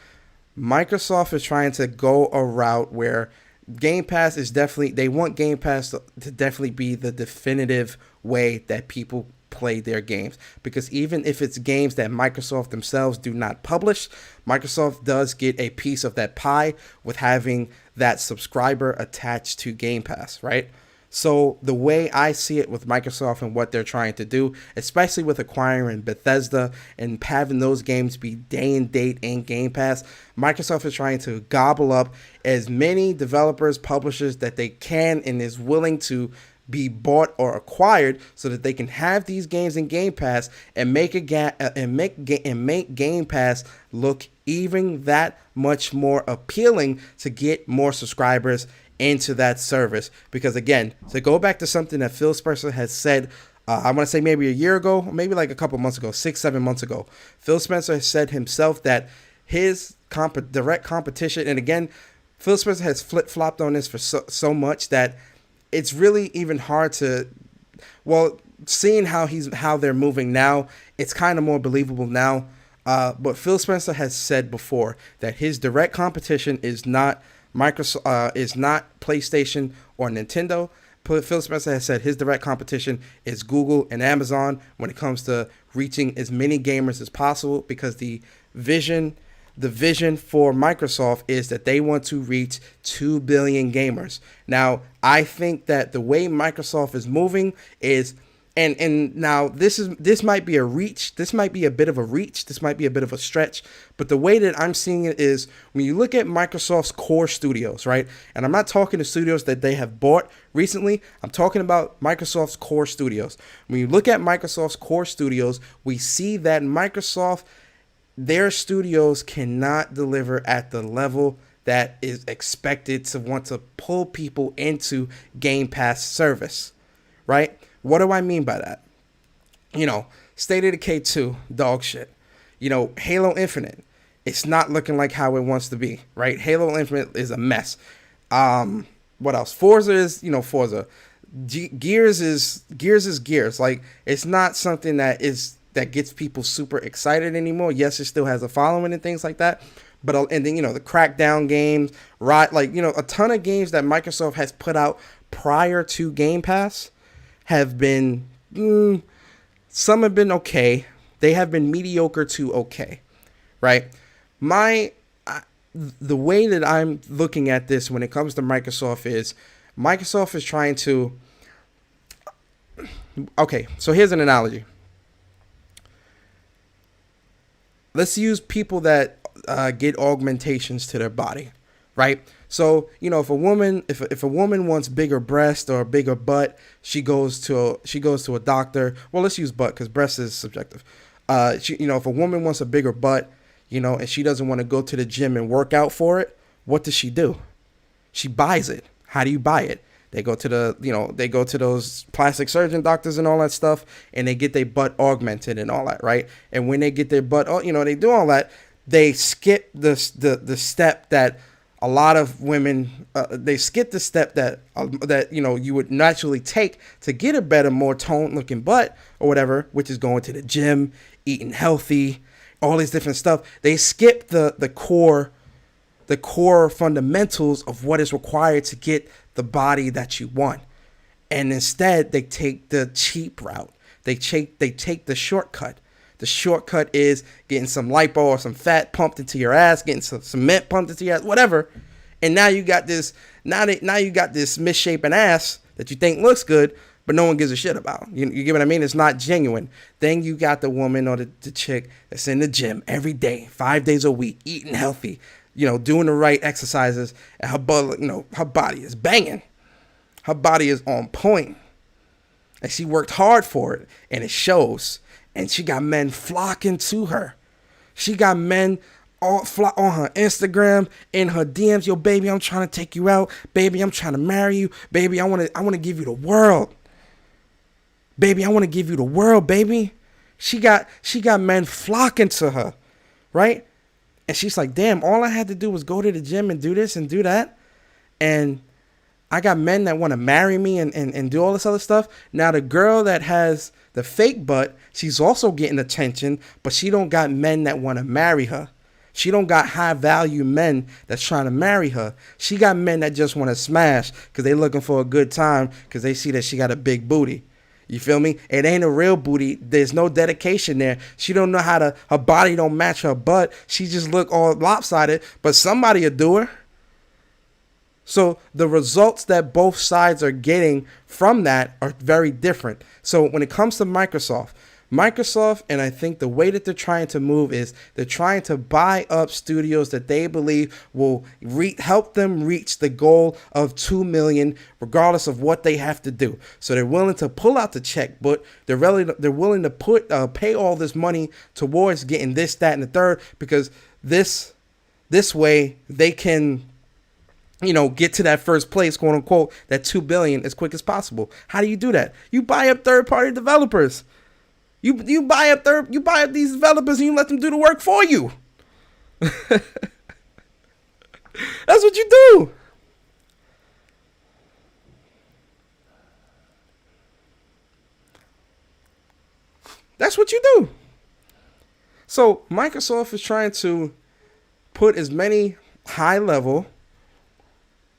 Microsoft is trying to go a route where Game Pass is definitely, they want Game Pass to definitely be the definitive way that people play their games, because even if it's games that Microsoft themselves do not publish, Microsoft does get a piece of that pie with having that subscriber attached to Game Pass, right? So the way I see it with Microsoft and what they're trying to do, especially with acquiring Bethesda and having those games be day and date in Game Pass, Microsoft is trying to gobble up as many developers, publishers that they can and is willing to be bought or acquired so that they can have these games in Game Pass and make Game Pass look even that much more appealing to get more subscribers into that service. Because again, to go back to something that Phil Spencer has said I want to say maybe a year ago, maybe like a couple months ago, 6, 7 months ago, Phil Spencer has said himself that his direct competition, and again, Phil Spencer has flip-flopped on this for so much that it's really even hard to, well, seeing how they're moving now, it's kind of more believable now. But Phil Spencer has said before that his direct competition is not Microsoft, is not PlayStation or Nintendo. Phil Spencer has said his direct competition is Google and Amazon when it comes to reaching as many gamers as possible, because the vision for Microsoft is that they want to reach 2 billion gamers. Now, I think that the way Microsoft is moving is, and now this might be a reach, this might be a bit of a reach, this might be a bit of a stretch, but the way that I'm seeing it is when you look at Microsoft's core studios, right? And I'm not talking to studios that they have bought recently. I'm talking about Microsoft's core studios. When you look at Microsoft's core studios, we see that Microsoft, their studios cannot deliver at the level that is expected to want to pull people into Game Pass service, right? What do I mean by that? State of Decay 2, dog shit. Halo Infinite, it's not looking like how it wants to be, right? Halo Infinite is a mess. What else? Forza is, Forza. Gears is Gears. Like, it's not something that gets people super excited anymore. Yes, it still has a following and things like that. But, and then, the Crackdown games, right? Like, a ton of games that Microsoft has put out prior to Game Pass have been, some have been okay. They have been mediocre to okay, right? The way that I'm looking at this when it comes to Microsoft is trying to, okay, so here's an analogy. Let's use people that get augmentations to their body, right? So, if a woman wants bigger breast or a bigger butt, she goes to a doctor. Well, let's use butt because breast is subjective. If a woman wants a bigger butt, and she doesn't want to go to the gym and work out for it, what does she do? She buys it. How do you buy it? They go to those plastic surgeon doctors and all that stuff, and they get their butt augmented and all that, right? And when they get their butt, they do all that, they skip the step that a lot of women, they skip the step that you would naturally take to get a better, more toned looking butt or whatever, which is going to the gym, eating healthy, all these different stuff. They skip the core fundamentals of what is required to get the body that you want, and instead they take the cheap route. They take the shortcut. The shortcut is getting some lipo or some fat pumped into your ass, getting some cement pumped into your ass, whatever. And now you got this. Now you got this misshapen ass that you think looks good, but no one gives a shit about. You get what I mean? It's not genuine. Then you got the woman or the chick that's in the gym every day, 5 days a week, eating healthy, doing the right exercises, and her body is banging. Her body is on point, and she worked hard for it, and it shows. And she got men flocking to her. She got men all flock on her Instagram, in her DMs. Yo, baby, I'm trying to take you out. Baby, I'm trying to marry you. Baby, I want to give you the world. Baby, I want to give you the world, baby. She got men flocking to her, right? And she's like, damn, all I had to do was go to the gym and do this and do that. And I got men that want to marry me and do all this other stuff. Now, the girl that has the fake butt, she's also getting attention, but she don't got men that want to marry her. She don't got high value men that's trying to marry her. She got men that just want to smash because they looking for a good time because they see that she got a big booty. You feel me? It ain't a real booty. There's no dedication there. She don't know how to, her body don't match her butt. She just look all lopsided, but somebody will do her. So the results that both sides are getting from that are very different. So when it comes to Microsoft, and I think the way that they're trying to move is they're trying to buy up studios that they believe will help them reach the goal of 2 million, regardless of what they have to do. So they're willing to pull out the check, but they're willing to pay all this money towards getting this, that, and the third, because this way they can get to that first place, quote unquote, that 2 billion as quick as possible. How do you do that? You buy up third party developers. You buy up these developers and you let them do the work for you. That's what you do. That's what you do. So Microsoft is trying to put as many high level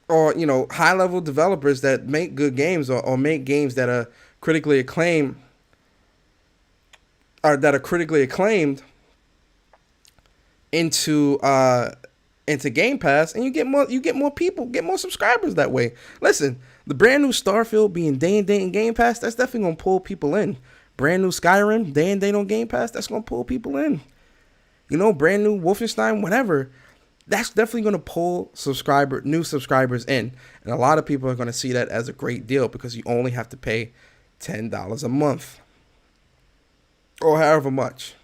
developers that make good games or make games that are critically acclaimed into Game Pass, and you get more people, get more subscribers that way. Listen, the brand new Starfield being day and date in Game Pass, that's definitely gonna pull people in. Brand new Skyrim, day and date on Game Pass, that's gonna pull people in. Brand new Wolfenstein, whatever. That's definitely going to pull new subscribers in. And a lot of people are going to see that as a great deal because you only have to pay $10 a month. Or however much.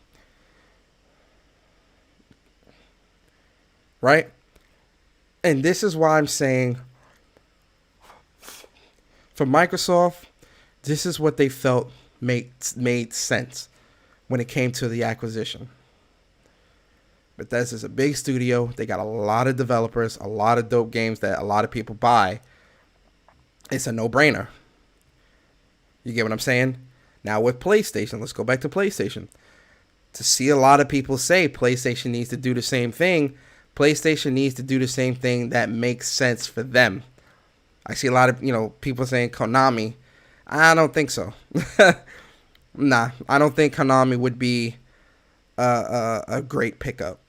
Right? And this is why I'm saying, for Microsoft, this is what they felt made sense when it came to the acquisition. Bethesda's a big studio. They got a lot of developers, a lot of dope games that a lot of people buy. It's a no-brainer. You get what I'm saying? Now with PlayStation, let's go back to PlayStation. To see a lot of people say PlayStation needs to do the same thing, PlayStation needs to do the same thing that makes sense for them. I see a lot of, people saying Konami. I don't think so. Nah, I don't think Konami would be a great pickup.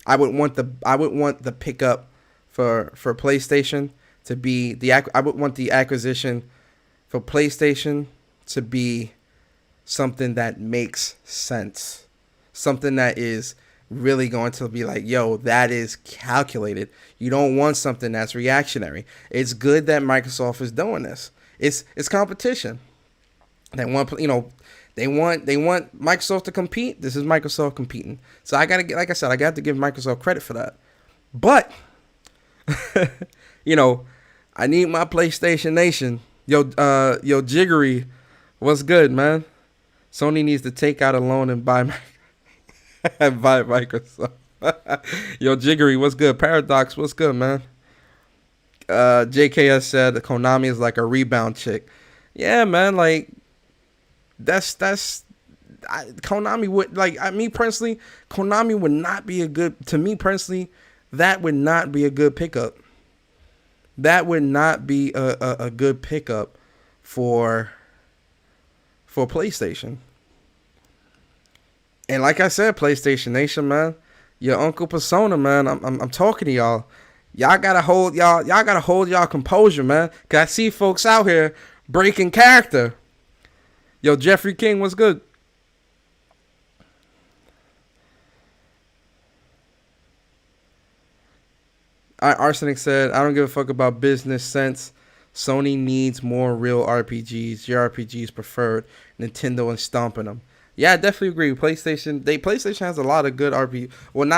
I would want the pickup for PlayStation to be I would want the acquisition for PlayStation to be something that makes sense. Something that is really going to be like, yo, that is calculated. You don't want something that's reactionary. It's good that Microsoft is doing this. It's competition. They want Microsoft to compete. This is Microsoft competing. So I got to give Microsoft credit for that. But I need my PlayStation Nation. Yo, Jiggery, what's good, man? Sony needs to take out a loan and buy Microsoft. Yo, Jiggery, what's good? Paradox, what's good, man? JKS said Konami is like a rebound chick. Yeah, man, like Konami would, me personally, Konami would not be that would not be a good pickup. That would not be a good pickup for PlayStation. And like I said, PlayStation Nation, man, your Uncle Persona, man, I'm talking to y'all. Y'all gotta hold y'all composure, man. Cause I see folks out here breaking character. Yo, Jeffrey King, what's good? Arsenic said, I don't give a fuck about business sense. Sony needs more real RPGs. JRPGs preferred. Nintendo and stomping them. Yeah, I definitely agree. PlayStation has a lot of good RPG. Well,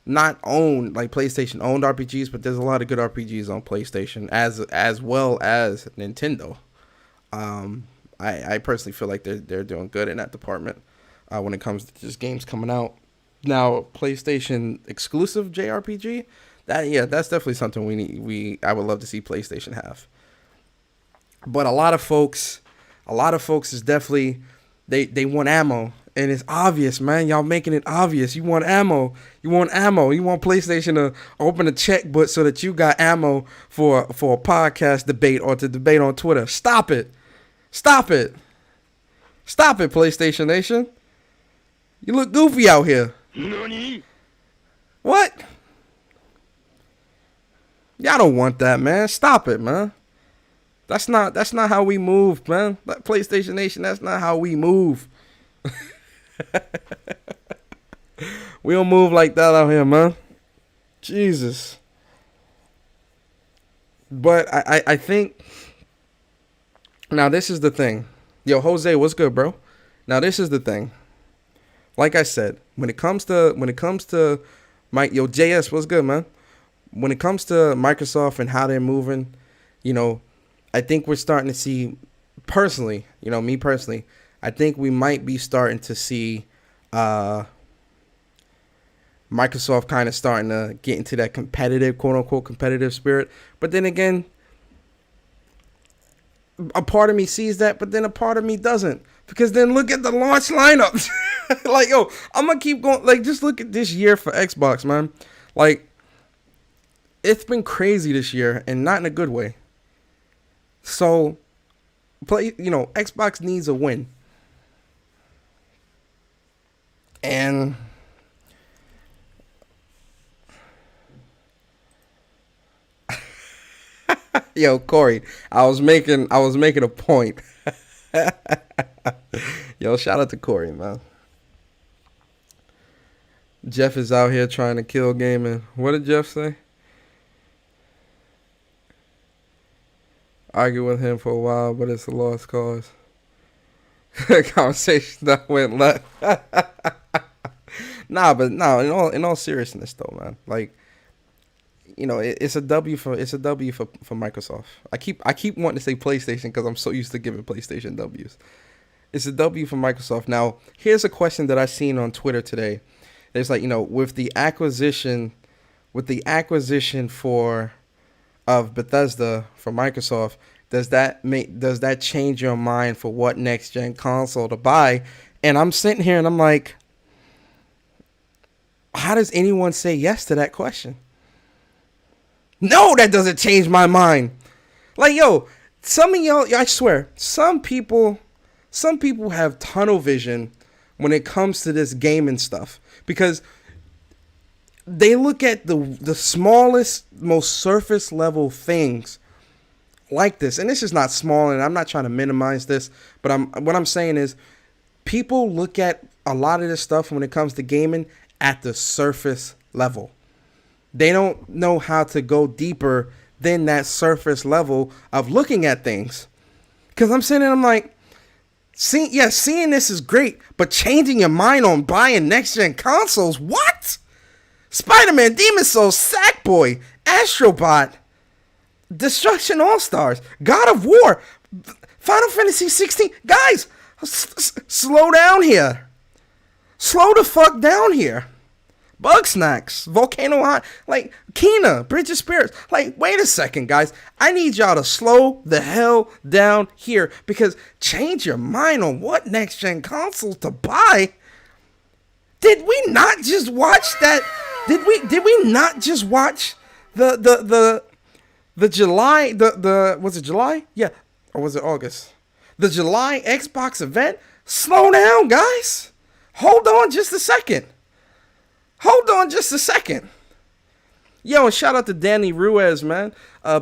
not owned, like PlayStation owned RPGs, but there's a lot of good RPGs on PlayStation as well as Nintendo. I personally feel like they're doing good in that department when it comes to just games coming out. Now, PlayStation exclusive JRPG, that's definitely something I would love to see PlayStation have. But a lot of folks is definitely they want ammo, and it's obvious, man. Y'all making it obvious. You want ammo. You want PlayStation to open a checkbook so that you got ammo for a podcast debate or to debate on Twitter. Stop it, PlayStation Nation. You look goofy out here. Nani? What? Y'all don't want that, man. Stop it, man. That's not how we move, man. Like PlayStation Nation, that's not how we move. We don't move like that out here, man. Jesus. But I think now this is the thing. Yo, Jose, what's good, bro? Now this is the thing. Like I said, when it comes to Mike, yo, JS, what's good, man? When it comes to Microsoft and how they're moving, you know, I think we're starting to see, personally, me personally, I think we might be starting to see Microsoft kind of starting to get into that competitive, quote unquote, competitive spirit. But then again, a part of me sees that, but then a part of me doesn't. Because then look at the launch lineups. Like, yo, I'm going to keep going. Like, just look at this year for Xbox, man. Like, it's been crazy this year, and not in a good way. So, Xbox needs a win. And yo, Corey, I was making a point. Yo, shout out to Corey, man. Jeff is out here trying to kill gaming. What did Jeff say? Argue with him for a while, but it's a lost cause. Conversation that went left. In all seriousness though, man. Like, it's a W for Microsoft. I keep wanting to say PlayStation because I'm so used to giving PlayStation W's. It's a W for Microsoft. Now, here's a question that I seen on Twitter today. It's like, with the acquisition of Bethesda for Microsoft, does that change your mind for what next gen console to buy? And I'm sitting here and I'm like, how does anyone say yes to that question? No, that doesn't change my mind. Like, yo, some of y'all, I swear, some people have tunnel vision when it comes to this gaming stuff, because they look at the smallest, most surface level things like this. And this is not small, and I'm not trying to minimize this, but what I'm saying is people look at a lot of this stuff when it comes to gaming at the surface level. They don't know how to go deeper than that surface level of looking at things. Because I'm sitting there, I'm like, seeing this is great, but changing your mind on buying next-gen consoles, what? Spider-Man, Demon's Souls, Sackboy, Astrobot, Destruction All-Stars, God of War, Final Fantasy 16. Guys, slow down here. Slow the fuck down here. Bug Snacks, Volcano High, like Kena, Bridge of Spirits. Like, wait a second, guys. I need y'all to slow the hell down here, because change your mind on what next gen consoles to buy. Did we not just watch that? Did we not just watch the July was it July? Yeah, or was it August? The July Xbox event. Slow down, guys. Hold on just a second. Yo, and shout out to Danny Ruiz, man.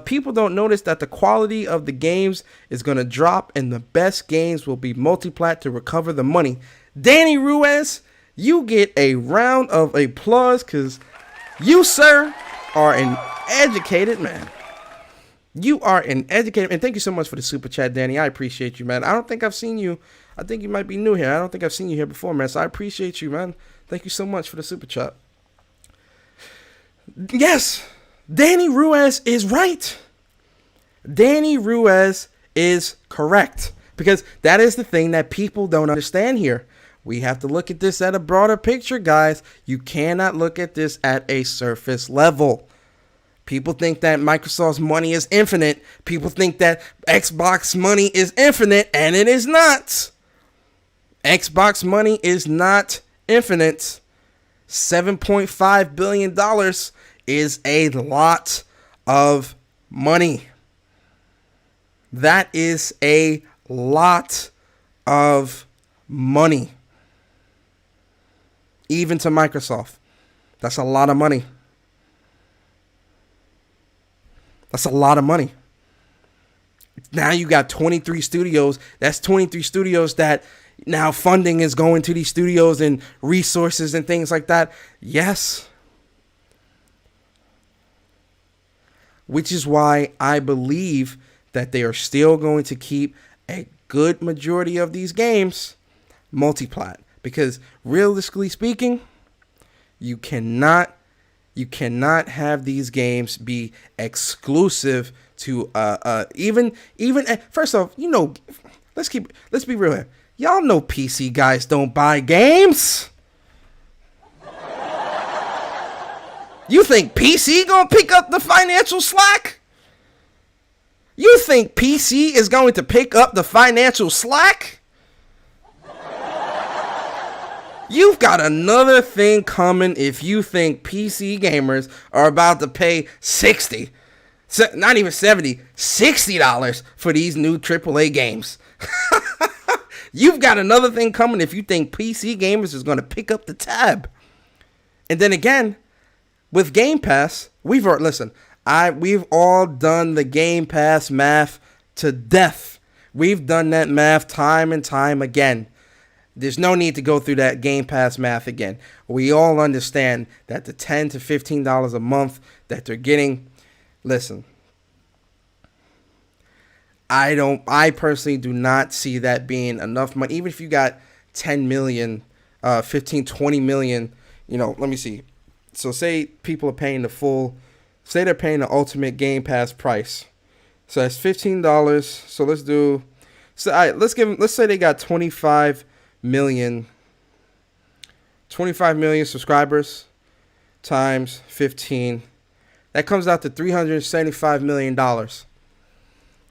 People don't notice that the quality of the games is going to drop, and the best games will be multiplat to recover the money. Danny Ruiz, you get a round of applause, because you, sir, are an educated man. You are an educated, and thank you so much for the super chat, Danny. I appreciate you, man. I don't think I've seen you. I think you might be new here. I don't think I've seen you here before, man. So I appreciate you, man. Thank you so much for the super chat. Yes, Danny Ruiz is right. Danny Ruiz is correct, because that is the thing that people don't understand here. We have to look at this at a broader picture, guys. You cannot look at this at a surface level. People think that Microsoft's money is infinite. People think that Xbox money is infinite, and it is not. Xbox money is not infinite. $7.5 billion is a lot of money. That is a lot of money. Even to Microsoft, that's a lot of money. That's a lot of money. Now you got 23 studios. That's 23 studios that now funding is going to these studios and resources and things like that. Yes. Which is why I believe that they are still going to keep a good majority of these games multiplat. Because realistically speaking, you cannot You cannot have these games be exclusive to even first off, let's be real here. Y'all know PC guys don't buy games. You think PC gonna pick up the financial slack? You think PC is going to pick up the financial slack? You've got another thing coming if you think PC gamers are about to pay not even $60 for these new AAA games. You've got another thing coming if you think PC gamers is going to pick up the tab. And then again, with Game Pass, we've all done the Game Pass math to death. We've done that math time and time again. There's no need to go through that Game Pass math again. We all understand that the $10 to $15 a month that they're getting, listen, I personally do not see that being enough money. Even if you got 10 million, 15, 20 million, let me see. So say people are paying say they're paying the ultimate Game Pass price. So that's $15. So let's say they got 25 million subscribers times 15. That comes out to $375 million.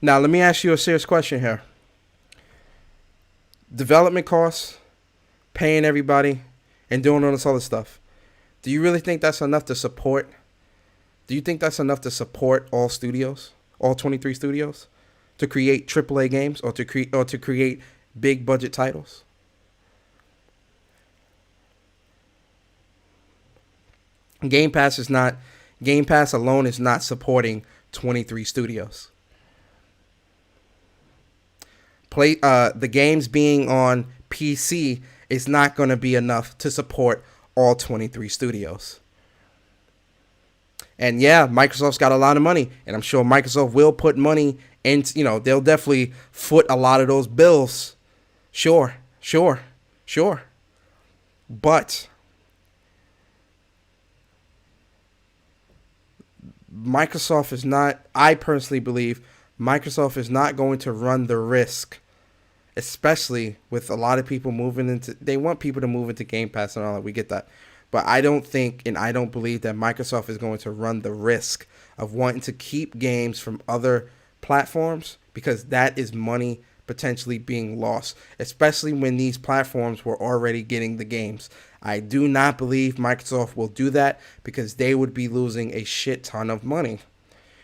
Now, let me ask you a serious question here. Development costs, paying everybody, and doing all this other stuff. Do you really think that's enough to support? Do you think that's enough to support all studios, all 23 studios, to create AAA games or to create big budget titles? Game Pass alone is not supporting 23 studios. The games being on PC is not going to be enough to support all 23 studios. And yeah, Microsoft's got a lot of money, and I'm sure Microsoft will put money into, they'll definitely foot a lot of those bills. Sure. But I personally believe Microsoft is not going to run the risk, especially with a lot of people they want people to move into Game Pass and all that. We get that. But I don't think and I don't believe that Microsoft is going to run the risk of wanting to keep games from other platforms, because that is money potentially being lost, especially when these platforms were already getting the games. I do not believe Microsoft will do that, because they would be losing a shit ton of money.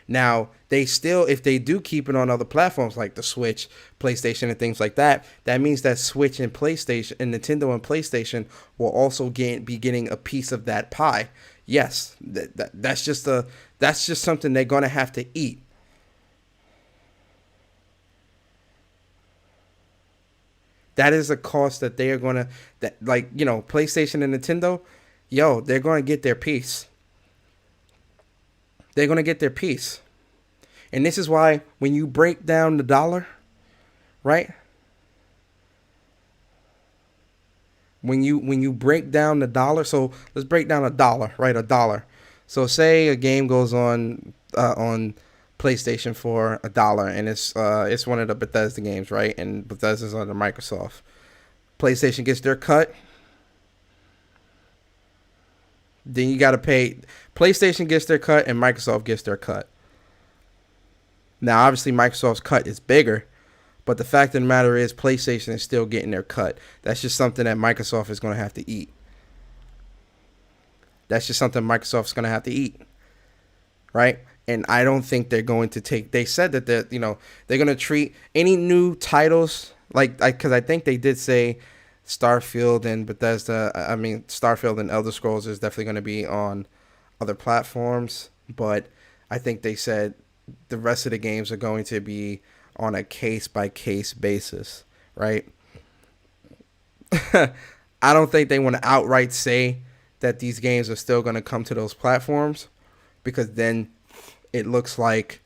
Now, if they do keep it on other platforms like the Switch, PlayStation, and things like that, that means that Switch and PlayStation and Nintendo and PlayStation will also be getting a piece of that pie. Yes, that's just something they're going to have to eat. That is a cost that they are going to, PlayStation and Nintendo, they're going to get their piece. They're going to get their piece. And this is why when you break down the dollar, right? When you break down the dollar, so let's break down a dollar, right? A dollar. So say a game goes on PlayStation for $1, and it's one of the Bethesda games, right? And Bethesda's under Microsoft. PlayStation gets their cut. Then you got to pay. PlayStation gets their cut and Microsoft gets their cut. Now, obviously, Microsoft's cut is bigger, but the fact of the matter is PlayStation is still getting their cut. That's just something that Microsoft is going to have to eat. That's just something Microsoft's going to have to eat, right? And I don't think they're going to take. They said that they're going to treat any new titles because I think they did say Starfield and Starfield and Elder Scrolls is definitely going to be on other platforms, but I think they said the rest of the games are going to be on a case-by-case basis, right? I don't think they want to outright say that these games are still going to come to those platforms, because then it looks like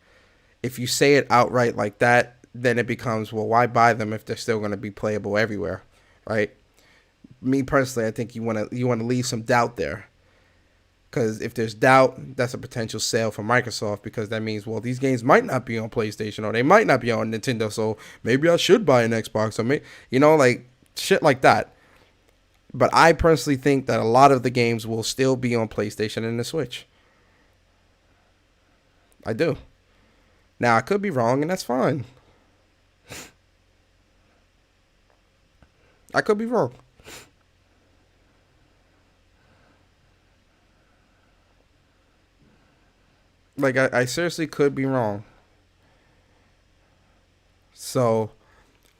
if you say it outright like that, then it becomes, well, why buy them if they're still going to be playable everywhere, right? Me personally, I think you want to leave some doubt there, Because if there's doubt, that's a potential sale for Microsoft, because that means, well, these games might not be on PlayStation or they might not be on Nintendo, so maybe I should buy an Xbox, or like shit like that. But I personally think that a lot of the games will still be on PlayStation and the Switch. I do. Now, I could be wrong, and that's fine. I could be wrong. Like, I seriously could be wrong. So,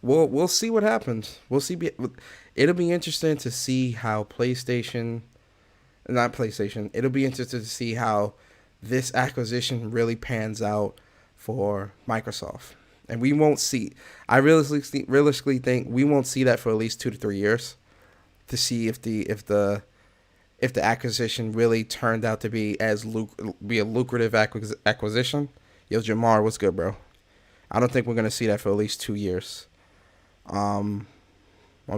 we'll see what happens. We'll see. It'll be interesting to see how It'll be interesting to see how this acquisition really pans out for Microsoft. And we won't see. I realistically think we won't see that for at least 2 to 3 years, to see if the acquisition really turned out to be a lucrative acquisition. Yo, Jamar, what's good, bro? I don't think we're gonna see that for at least 2 years, or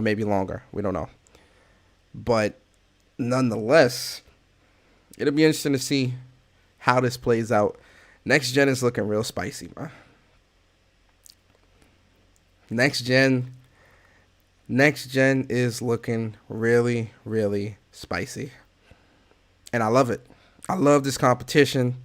maybe longer. We don't know, but nonetheless, it'll be interesting to see how this plays out. Next gen is looking real spicy, man. Next gen is looking really, really spicy, and I love it. I love this competition.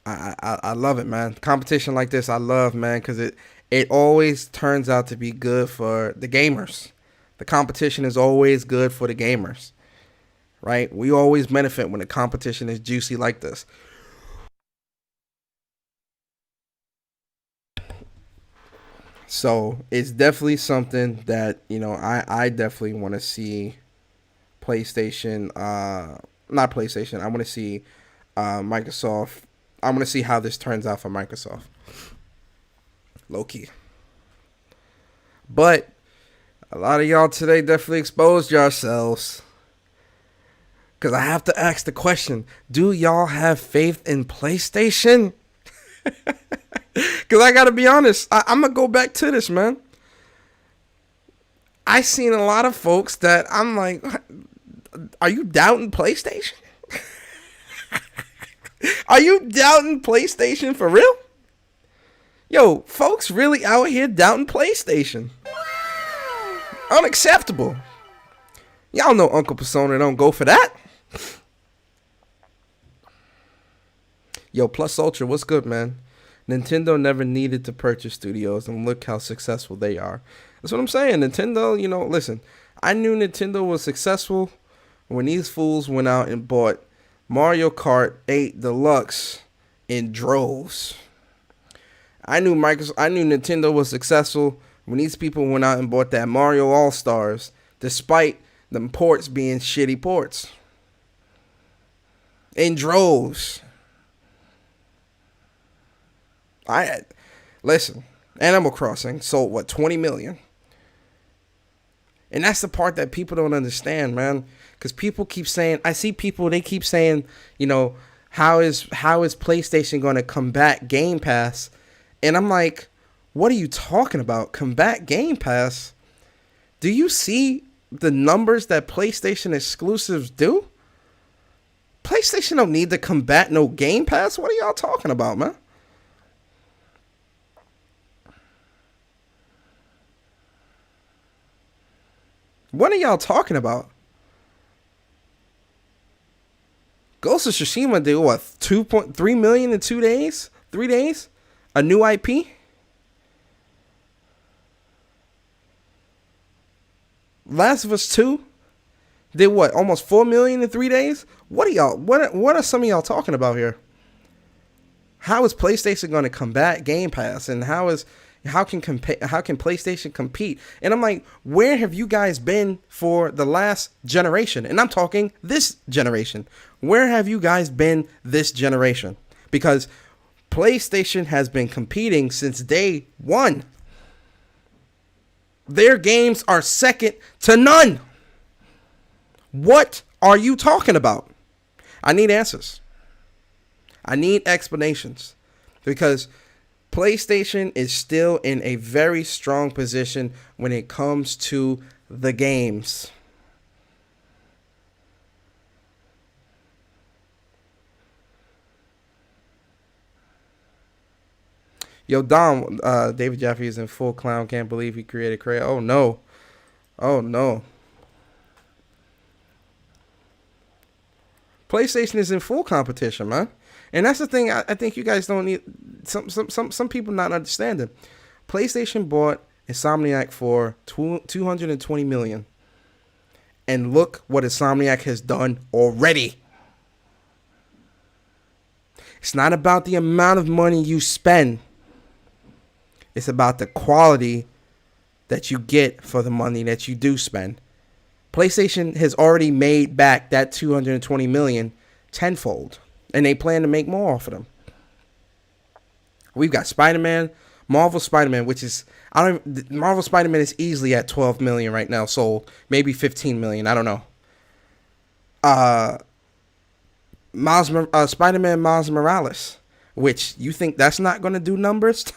I love it, man. Competition like this, I love, man, because it always turns out to be good for the gamers. The competition is always good for the gamers, right? We always benefit when the competition is juicy like this. So it's definitely something that, I definitely want to see PlayStation, not PlayStation. I want to see Microsoft. I want to see how this turns out for Microsoft. Low key. But a lot of y'all today definitely exposed yourselves. Because I have to ask the question, do y'all have faith in PlayStation? Because I got to be honest, I'm going to go back to this, man. I seen a lot of folks that I'm like, are you doubting PlayStation? Are you doubting PlayStation for real? Yo, folks really out here doubting PlayStation. Unacceptable. Y'all know Uncle Persona don't go for that. Yo, Plus Ultra, what's good, man? Nintendo never needed to purchase studios, and look how successful they are. That's what I'm saying. Nintendo, listen, I knew Nintendo was successful when these fools went out and bought Mario Kart 8 Deluxe in droves. I knew Nintendo was successful when these people went out and bought that Mario All-Stars, despite the ports being shitty ports. In droves. Listen, Animal Crossing sold 20 million. And that's the part that people don't understand, man. Because people keep saying, I see people, they keep saying, how is PlayStation going to combat Game Pass? And I'm like, what are you talking about? Combat Game Pass? Do you see the numbers that PlayStation exclusives do? PlayStation don't need to combat no Game Pass. What are y'all talking about, man? What are y'all talking about? Ghost of Tsushima did 2.3 million in 2 days? 3 days? A new IP? Last of Us 2 did almost 4 million in 3 days? What are some of y'all talking about here? How is PlayStation going to combat Game Pass, and how can PlayStation compete? And I'm like, where have you guys been for the last generation? And I'm talking this generation. Where have you guys been this generation? Because PlayStation has been competing since day one. Their games are second to none. What are you talking about? I need answers. I need explanations. Because PlayStation is still in a very strong position when it comes to the games. Yo, Dom, David Jaffe is in full clown. Can't believe he created Cray. Oh, no. Oh, no. PlayStation is in full competition, man. And that's the thing I think you guys don't need. Some people not understanding. PlayStation bought Insomniac for $220 million. And look what Insomniac has done already. It's not about the amount of money you spend. It's about the quality that you get for the money that you do spend. PlayStation has already made back that $220 million tenfold. And they plan to make more off of them. We've got Spider-Man, Marvel Spider-Man, which is Marvel Spider-Man is easily at 12 million right now sold, maybe 15 million, I don't know. Spider-Man Miles Morales, which you think that's not going to do numbers?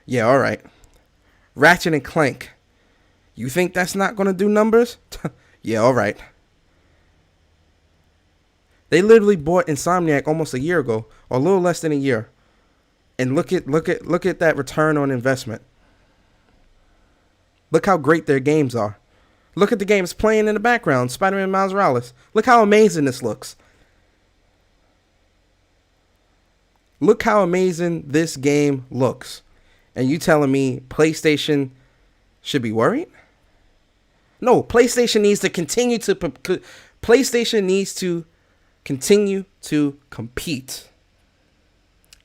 Yeah, all right. Ratchet and Clank, you think that's not going to do numbers? Yeah, all right. They literally bought Insomniac almost a year ago, or a little less than a year. And look at that return on investment. Look how great their games are. Look at the games playing in the background, Spider-Man Miles Morales. Look how amazing this looks. Look how amazing this game looks. And you telling me PlayStation should be worried? No, PlayStation needs to continue to compete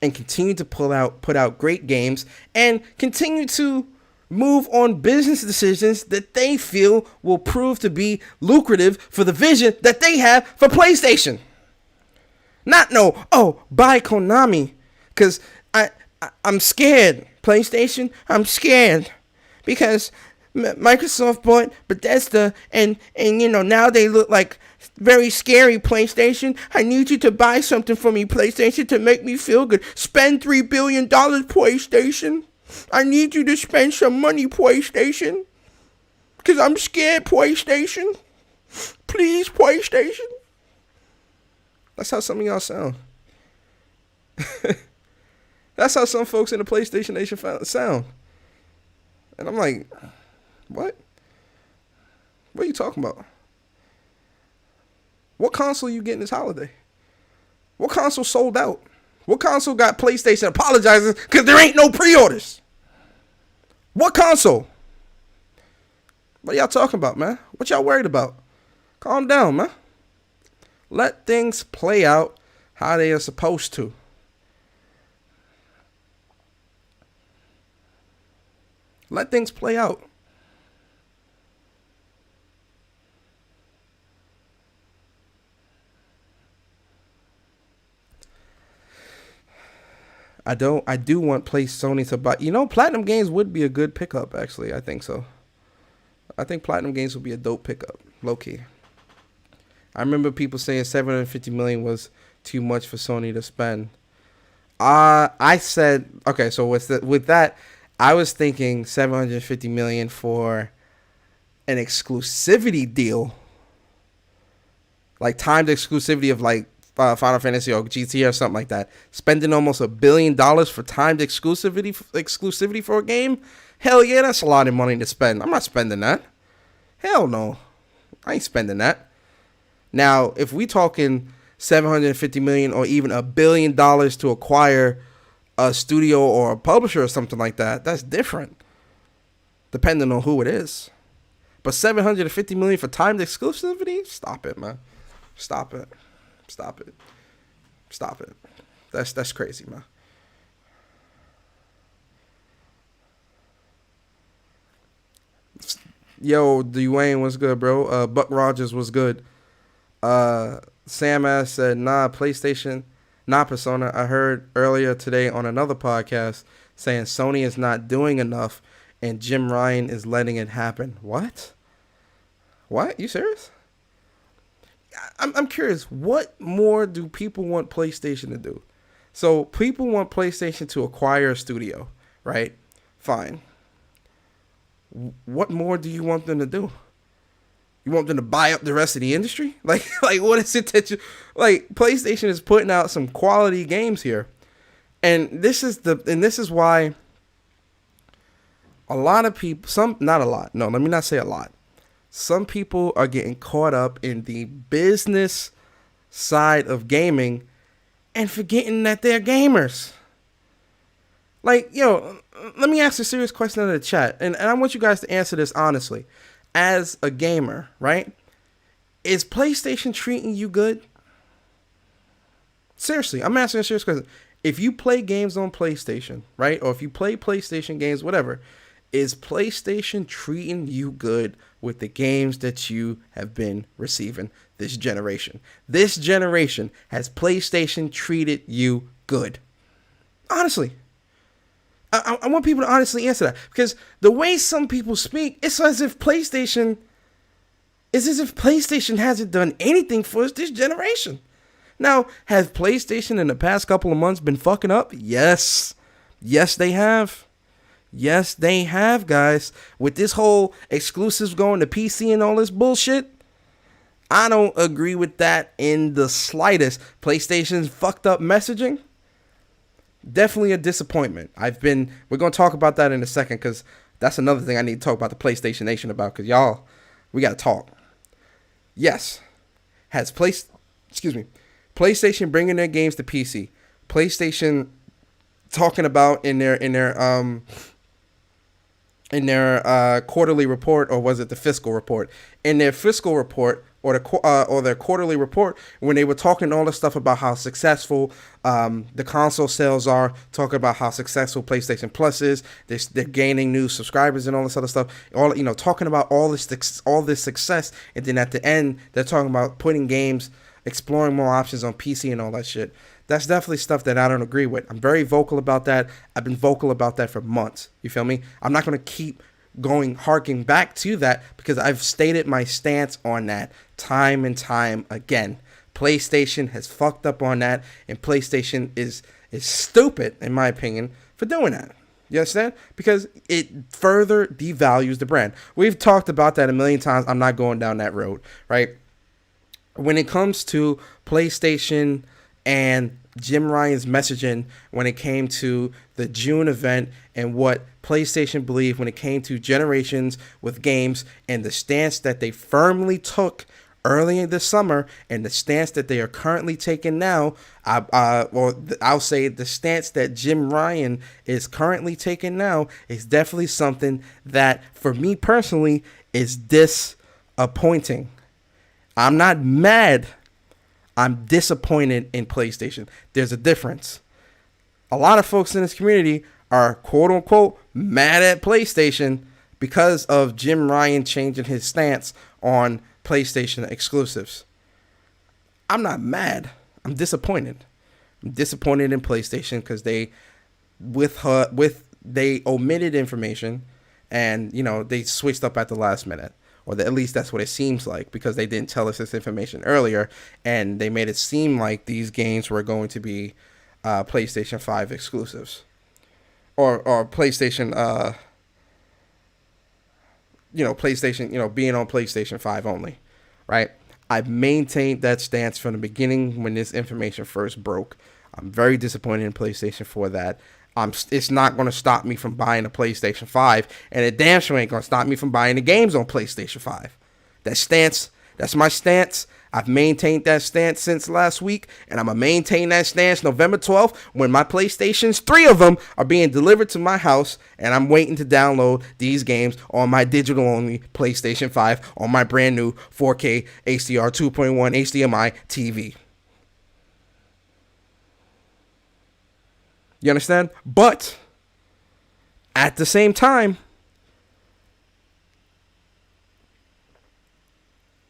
and continue to put out great games and continue to move on business decisions that they feel will prove to be lucrative for the vision that they have for PlayStation. Not buy Konami, because I'm scared. PlayStation, I'm scared because Microsoft bought Bethesda and now they look like very scary. PlayStation, I need you to buy something for me, PlayStation, to make me feel good. Spend $3 billion, PlayStation. I need you to spend some money, PlayStation, because I'm scared, PlayStation. Please, PlayStation. That's how some of y'all sound. That's how some folks in the PlayStation Nation sound. And I'm like, what? What are you talking about? What console you getting this holiday? What console sold out? What console got PlayStation apologizing because there ain't no pre-orders? What console? What y'all talking about, man? What y'all worried about? Calm down, man. Let things play out how they are supposed to. Let things play out. I do want Sony to buy. Platinum Games would be a good pickup, actually. I think so. I think Platinum Games would be a dope pickup, low key. I remember people saying $750 million was too much for Sony to spend. I said, okay, so with that, I was thinking $750 million for an exclusivity deal, like timed exclusivity of like Final Fantasy or GT or something like that. Spending almost $1 billion for timed exclusivity for a game. Hell yeah, that's a lot of money to spend. I'm not spending that. Hell no, I ain't spending that. Now, if we talking $750 million or even $1 billion to acquire a studio or a publisher or something like that, that's different, depending on who it is. But $750 million for timed exclusivity? Stop it, man. Stop it. That's crazy, man. Yo, Dwayne, what's good, bro? Buck Rogers was good. Sam ass said, nah, PlayStation, not Persona. I heard earlier today on another podcast saying Sony is not doing enough and Jim Ryan is letting it happen. What? You serious? I'm curious. What more do people want PlayStation to do? So people want PlayStation to acquire a studio, right? Fine. What more do you want them to do? You want them to buy up the rest of the industry? Like what is it that you... Like, PlayStation is putting out some quality games here. And this is why a lot of people, not a lot, no, let me not say a lot. Some people are getting caught up in the business side of gaming and forgetting that they're gamers. Like, yo, let me ask a serious question in the chat, and I want you guys to answer this honestly. As a gamer, right? Is PlayStation treating you good? Seriously, I'm asking a serious question. If you play games on PlayStation, right? Or if you play PlayStation games, whatever, is PlayStation treating you good with the games that you have been receiving this generation? This generation, has PlayStation treated you good? Honestly. I want people to honestly answer that. Because the way some people speak, it's as if PlayStation hasn't done anything for us this generation. Now, has PlayStation in the past couple of months been fucking up? Yes. Yes, they have. Yes, they have, guys. With this whole exclusives going to PC and all this bullshit, I don't agree with that in the slightest. PlayStation's fucked up messaging, definitely a disappointment. We're going to talk about that in a second, because that's another thing I need to talk about the PlayStation Nation about, because y'all, we got to talk. Yes. Has PlayStation bringing their games to PC. PlayStation talking about in their quarterly report, or was it the fiscal report? In their fiscal report, or their quarterly report, when they were talking all this stuff about how successful the console sales are, talking about how successful PlayStation Plus is, they're gaining new subscribers and all this other stuff. Talking about all this success, and then at the end they're talking about putting games, exploring more options on PC and all that shit. That's definitely stuff that I don't agree with. I'm very vocal about that. I've been vocal about that for months. You feel me? I'm not going to keep harking back to that, because I've stated my stance on that time and time again. PlayStation has fucked up on that, and PlayStation is stupid, in my opinion, for doing that. You understand? Because it further devalues the brand. We've talked about that a million times. I'm not going down that road, right? When it comes to PlayStation and Jim Ryan's messaging when it came to the June event, and what PlayStation believed when it came to generations with games, and the stance that they firmly took early this summer, and the stance that they are currently taking now, I'll say the stance that Jim Ryan is currently taking now is definitely something that, for me personally, is disappointing. I'm not mad. I'm disappointed in PlayStation. There's a difference. A lot of folks in this community are quote unquote mad at PlayStation because of Jim Ryan changing his stance on PlayStation exclusives. I'm not mad. I'm disappointed. I'm disappointed in PlayStation because they omitted information, and they switched up at the last minute. Or at least that's what it seems like, because they didn't tell us this information earlier, and they made it seem like these games were going to be PlayStation 5 exclusives, or PlayStation, PlayStation, being on PlayStation 5 only, right? I've maintained that stance from the beginning when this information first broke. I'm very disappointed in PlayStation for that. It's not going to stop me from buying a PlayStation 5, and it damn sure ain't going to stop me from buying the games on PlayStation 5. That's my stance. I've maintained that stance since last week, and I'm going to maintain that stance November 12th when my PlayStations, 3 of them, are being delivered to my house, and I'm waiting to download these games on my digital-only PlayStation 5 on my brand new 4K HDR 2.1 HDMI TV. You understand? But at the same time,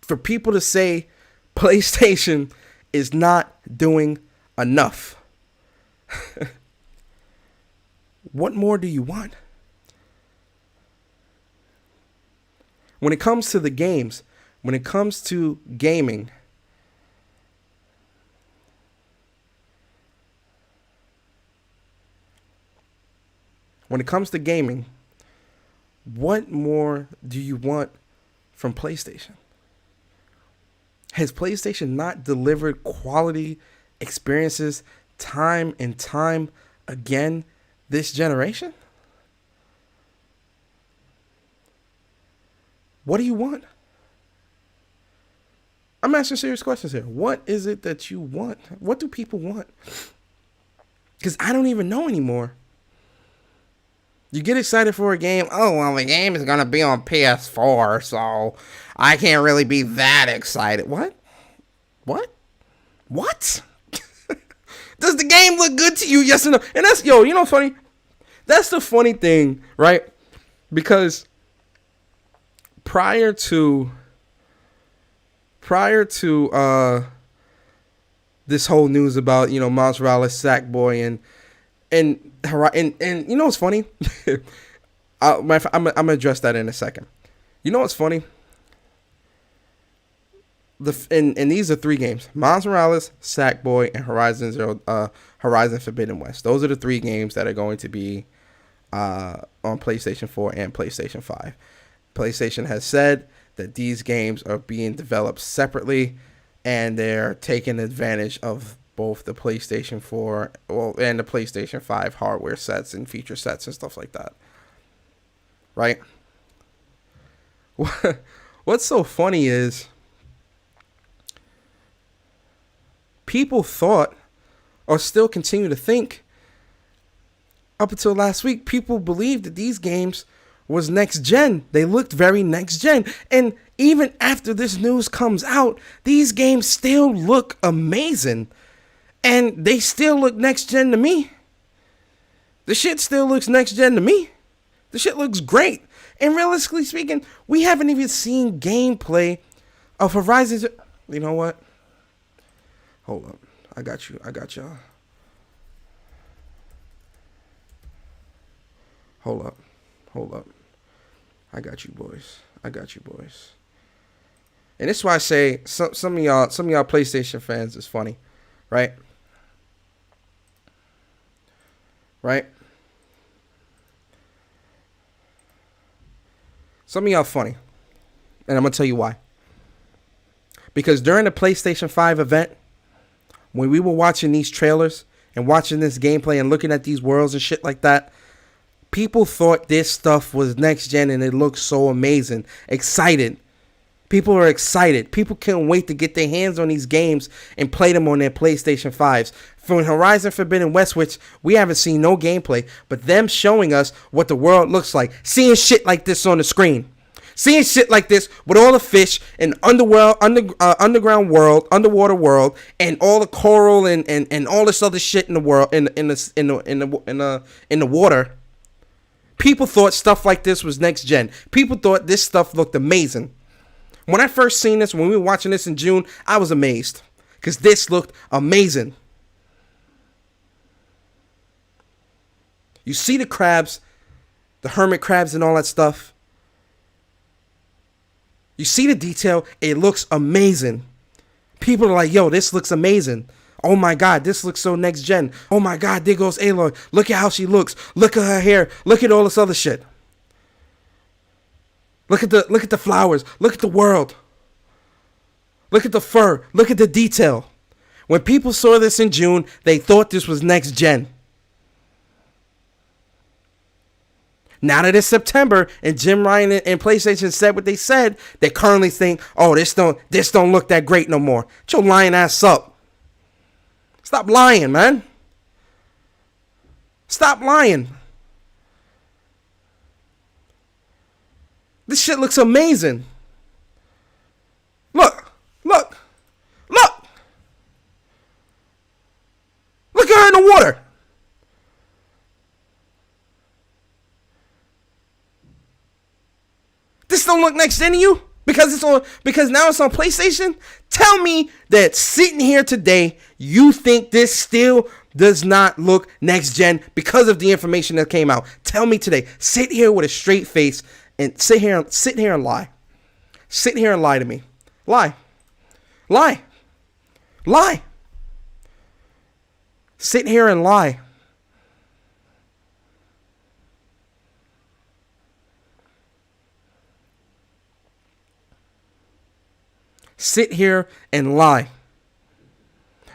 for people to say PlayStation is not doing enough, what more do you want? When it comes to the games, when it comes to gaming, what more do you want from PlayStation? Has PlayStation not delivered quality experiences time and time again this generation? What do you want? I'm asking serious questions here. What is it that you want? What do people want? Because I don't even know anymore. You get excited for a game. Oh, well, the game is going to be on PS4, so I can't really be that excited. What? What? What? Does the game look good to you? Yes or no? And that's, you know what's funny? That's the funny thing, right? Because prior to this whole news about, Miles Morales, Sackboy, and you know what's funny? I'm gonna address that in a second. You know what's funny? And these are 3 games: Miles Morales, Sackboy, and Horizon Forbidden West. Those are the 3 games that are going to be on PlayStation 4 and PlayStation 5. PlayStation has said that these games are being developed separately, and they're taking advantage of both the PlayStation 4 and the PlayStation 5 hardware sets and feature sets and stuff like that. Right? What's so funny is people thought, or still continue to think, up until last week, people believed that these games was next gen. They looked very next gen. And even after this news comes out, these games still look amazing. And they still look next gen to me. The shit still looks next gen to me. The shit looks great. And realistically speaking, we haven't even seen gameplay of Horizon. You know what? Hold up. I got you. I got y'all. Hold up. Hold up. I got you, boys. I got you, boys. And this is why I say some of y'all PlayStation fans is funny, right? Right? Some of y'all funny. And I'm going to tell you why. Because during the PlayStation 5 event, when we were watching these trailers and watching this gameplay and looking at these worlds and shit like that, people thought this stuff was next gen and it looked so amazing. Excited. People are excited. People can't wait to get their hands on these games and play them on their PlayStation 5s. From Horizon Forbidden West, which we haven't seen no gameplay, but them showing us what the world looks like. Seeing shit like this on the screen. Seeing shit like this with all the fish and underground world, underwater world, and all the coral and all this other shit in the world in the water. People thought stuff like this was next gen. People thought this stuff looked amazing. When I first seen this, when we were watching this in June, I was amazed because this looked amazing. You see the crabs, the hermit crabs and all that stuff. You see the detail. It looks amazing. People are like, yo, this looks amazing. Oh my God, this looks so next gen. Oh my God, there goes Aloy. Look at how she looks. Look at her hair. Look at all this other shit. Look at the flowers. Look at the world. Look at the fur. Look at the detail. When people saw this in June, they thought this was next gen. Now that it's September and Jim Ryan and PlayStation said what they said, they currently think, oh, this don't look that great no more. Get your lying ass up. Stop lying, man. Stop lying. This shit looks amazing. Look. Look. Look. Look at her in the water. This don't look next gen to you? Because now it's on PlayStation? Tell me that sitting here today, you think this still does not look next gen because of the information that came out. Tell me today. Sit here with a straight face and sit here and lie. Sit here and lie to me. Lie. Lie. Lie. Sit here and lie. Sit here and lie.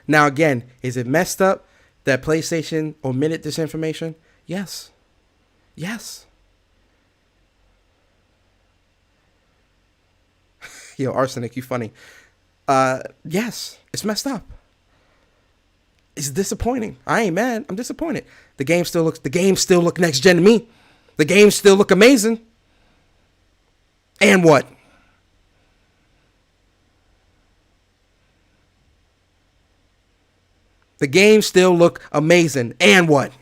Now again, is it messed up that PlayStation omitted this information? Yes. Yes. Yo, Arsenic, you funny. Yes, it's messed up. It's disappointing. I ain't mad. I'm disappointed. The game still look next gen to me. The game still look amazing. And what? The game still look amazing. And what?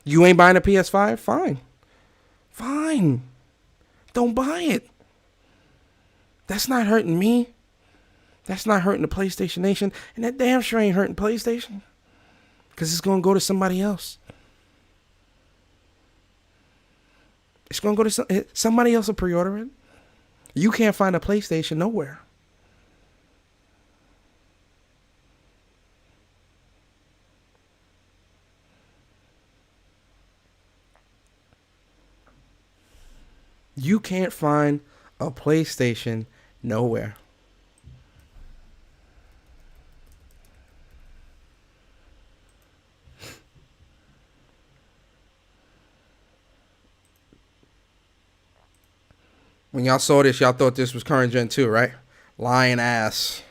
You ain't buying a PS5? Fine. Fine. Don't buy it. That's not hurting me. That's not hurting the PlayStation Nation. And that damn sure ain't hurting PlayStation. Because it's going to go to somebody else. It's going to go to somebody else will pre-order it. You can't find a PlayStation nowhere. You can't find a PlayStation nowhere. When y'all saw this, y'all thought this was current gen 2, right? Lying ass.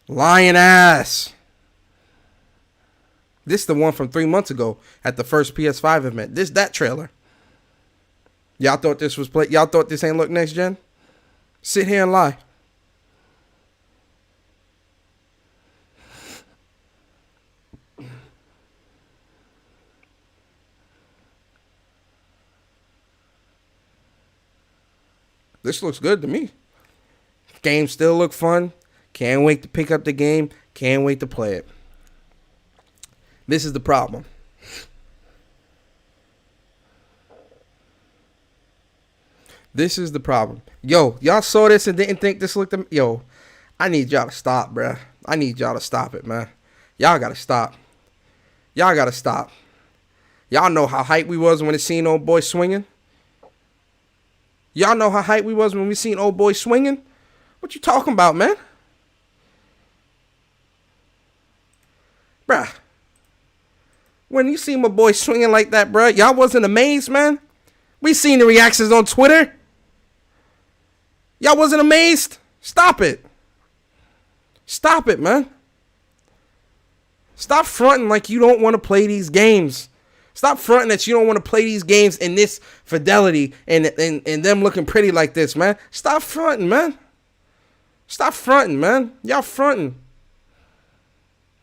Lying ass. This is the one from 3 months ago at the first PS5 event. That trailer. Y'all thought this was y'all thought this ain't look next gen? Sit here and lie. This looks good to me. Game still look fun. Can't wait to pick up the game. Can't wait to play it. This is the problem. This is the problem. Yo, y'all saw this and didn't think this looked... Yo, I need y'all to stop, bruh. I need y'all to stop it, man. Y'all gotta stop. Y'all gotta stop. Y'all know how hyped we was when we seen old boy swinging? Y'all know how hyped we was when we seen old boy swinging? What you talking about, man? Bruh. When you see my boy swinging like that, bruh, y'all wasn't amazed, man? We seen the reactions on Twitter. Y'all wasn't amazed? Stop it. Stop it, man. Stop fronting like you don't want to play these games. Stop fronting that you don't want to play these games in this fidelity and them looking pretty like this, man. Stop fronting, man. Stop fronting, man. Y'all fronting.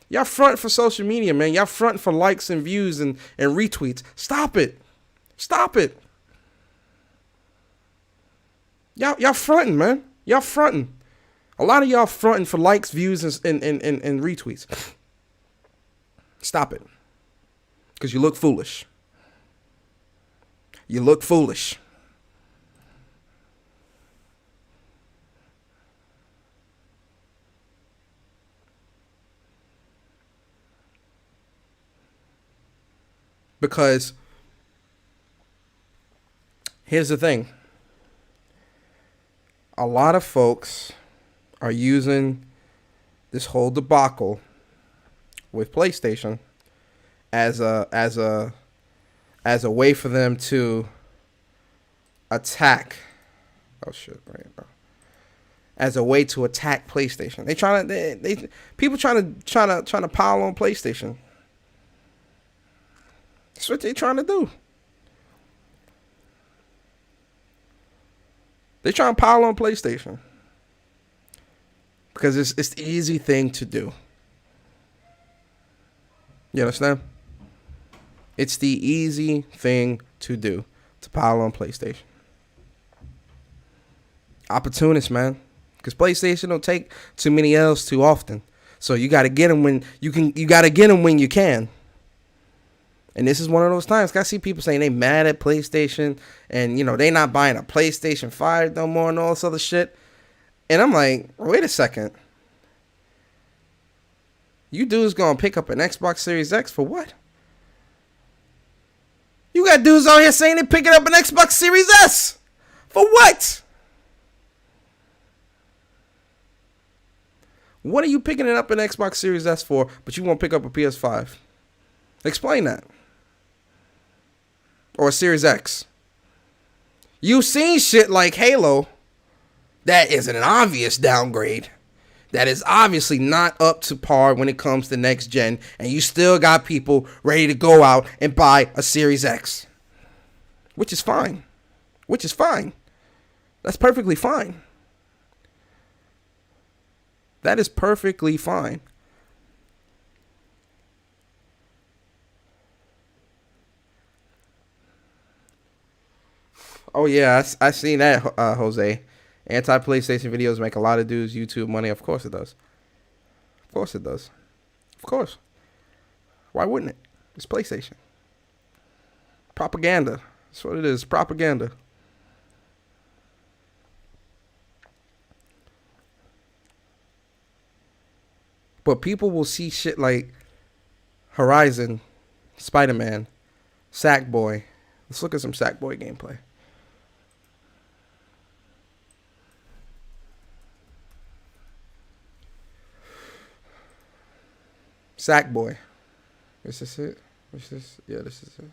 Y'all fronting for social media, man. Y'all fronting for likes and views and retweets. Stop it. Stop it. Y'all fronting, man. Y'all fronting. A lot of y'all fronting for likes, views, and retweets. Stop it. Because you look foolish. You look foolish. Because here's the thing. A lot of folks are using this whole debacle with PlayStation as a way for them to attack. Oh shit! Right, bro. As a way to attack PlayStation. People trying to pile on PlayStation. That's what they trying to do. They trying to pile on PlayStation because it's the easy thing to do. You understand? It's the easy thing to do, to pile on PlayStation. Opportunists, man. Because PlayStation don't take too many L's too often. So you got to get them when you can. You got to get them when you can. And this is one of those times. I see people saying they mad at PlayStation and, you know, they not buying a PlayStation 5 no more and all this other shit. And I'm like, wait a second. You dudes going to pick up an Xbox Series X for what? You got dudes out here saying they're picking up an Xbox Series S. For what? What are you picking it up an Xbox Series S for, but you won't pick up a PS5? Explain that. Or a Series X. You've seen shit like Halo that is an obvious downgrade. That is obviously not up to par when it comes to next gen. And you still got people ready to go out and buy a Series X. Which is fine. Which is fine. That's perfectly fine. That is perfectly fine. Oh yeah, I seen that, Jose. Anti-PlayStation videos make a lot of dudes YouTube money. Of course it does. Of course it does. Of course. Why wouldn't it? It's PlayStation. Propaganda. That's what it is. Propaganda. But people will see shit like Horizon, Spider-Man, Sackboy. Let's look at some Sackboy gameplay. Sackboy. Is this it? Is this? Yeah, this is it.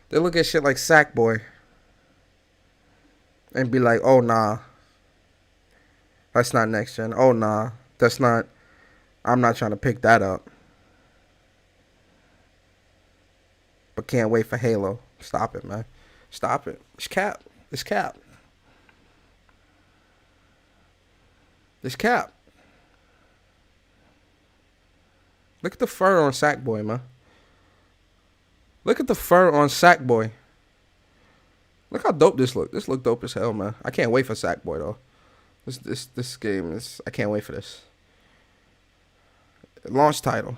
They look at shit like Sackboy and be like, oh, nah. That's not next gen. Oh, nah. That's not. I'm not trying to pick that up. But can't wait for Halo. Stop it, man. Stop it. It's cap. It's cap. It's cap. Look at the fur on Sackboy, man. Look at the fur on Sackboy. Look how dope this look. This look dope as hell, man. I can't wait for Sackboy though. This game is. I can't wait for this. Launch title.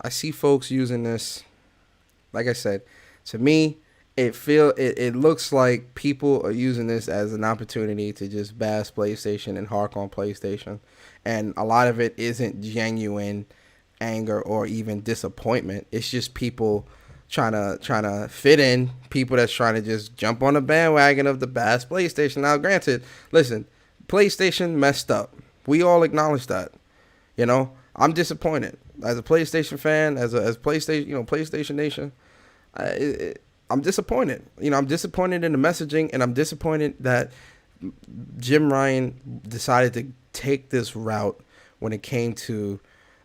I see folks using this. Like I said, to me, it looks like people are using this as an opportunity to just bash PlayStation and hark on PlayStation, and a lot of it isn't genuine anger or even disappointment. It's just people trying to fit in, people that's trying to just jump on the bandwagon of the bash PlayStation. Now, granted, listen, PlayStation messed up. We all acknowledge that. You know, I'm disappointed as a PlayStation fan, as PlayStation, PlayStation Nation. I'm disappointed. I'm disappointed in the messaging, and I'm disappointed that Jim Ryan decided to take this route when it came to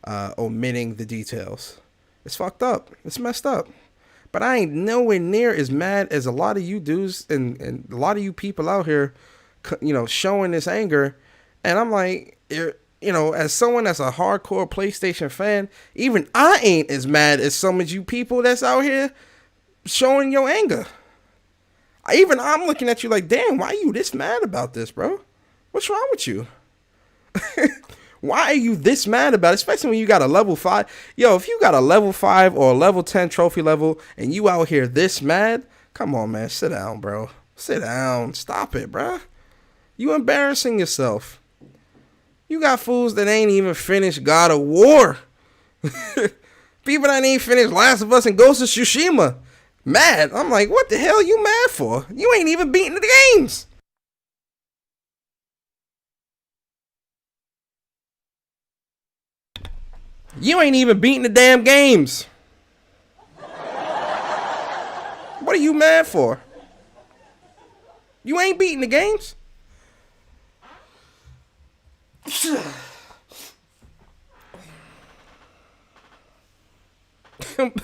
omitting the details. It's fucked up. It's messed up. But I ain't nowhere near as mad as a lot of you dudes and a lot of you people out here, showing this anger. And I'm like, as someone that's a hardcore PlayStation fan, even I ain't as mad as some of you people that's out here showing your anger. I'm looking at you like, damn, why are you this mad about this, bro? What's wrong with you? Why are you this mad about it? Especially when you got a level 5. Yo, if you got a level 5 or a level 10 trophy level and you out here this mad, come on, man. Sit down, bro. Sit down. Stop it, bro. You embarrassing yourself. You got fools that ain't even finished God of War. People that ain't finished Last of Us and Ghost of Tsushima. Mad. I'm like, what the hell you mad for? You ain't even beating the games. You ain't even beating the damn games. What are you mad for? You ain't beating the games.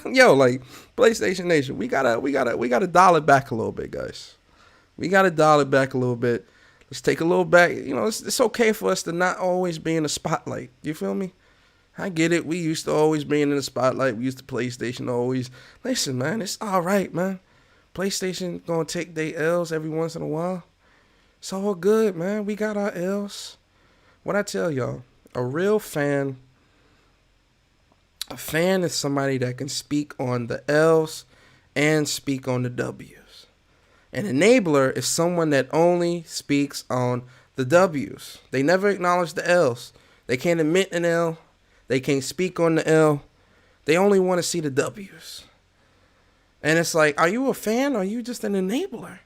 Yo, like PlayStation Nation, we gotta dial it back a little bit, guys. We gotta dial it back a little bit. Let's take a little back. It's okay for us to not always be in the spotlight. You feel me? I get it. We used to always be in the spotlight. We used to PlayStation always. Listen, man, it's all right, man. PlayStation gonna take their L's every once in a while. It's all good, man. We got our L's. What I tell y'all, a real fan. A fan is somebody that can speak on the L's and speak on the W's. An enabler is someone that only speaks on the W's. They never acknowledge the L's. They can't admit an L. They can't speak on the L. They only want to see the W's. And it's like, are you a fan or are you just an enabler?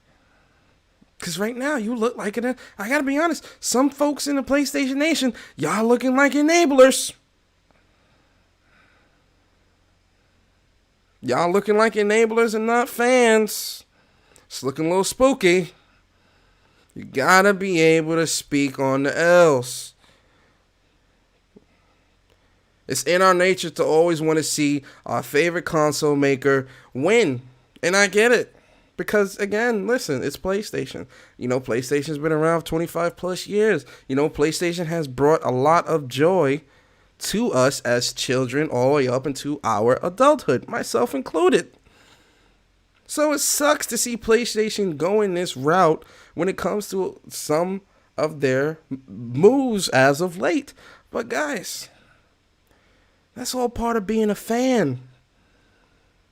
Because right now, you look like an... I got to be honest. Some folks in the PlayStation Nation, y'all looking like enablers. Y'all looking like enablers and not fans. It's looking a little spooky. You got to be able to speak on the L's. It's in our nature to always want to see our favorite console maker win. And I get it. Because, again, listen, it's PlayStation. You know, PlayStation's been around 25 plus years. You know, PlayStation has brought a lot of joy to us as children all the way up into our adulthood, myself included. So it sucks to see PlayStation going this route when it comes to some of their moves as of late. But, guys, that's all part of being a fan.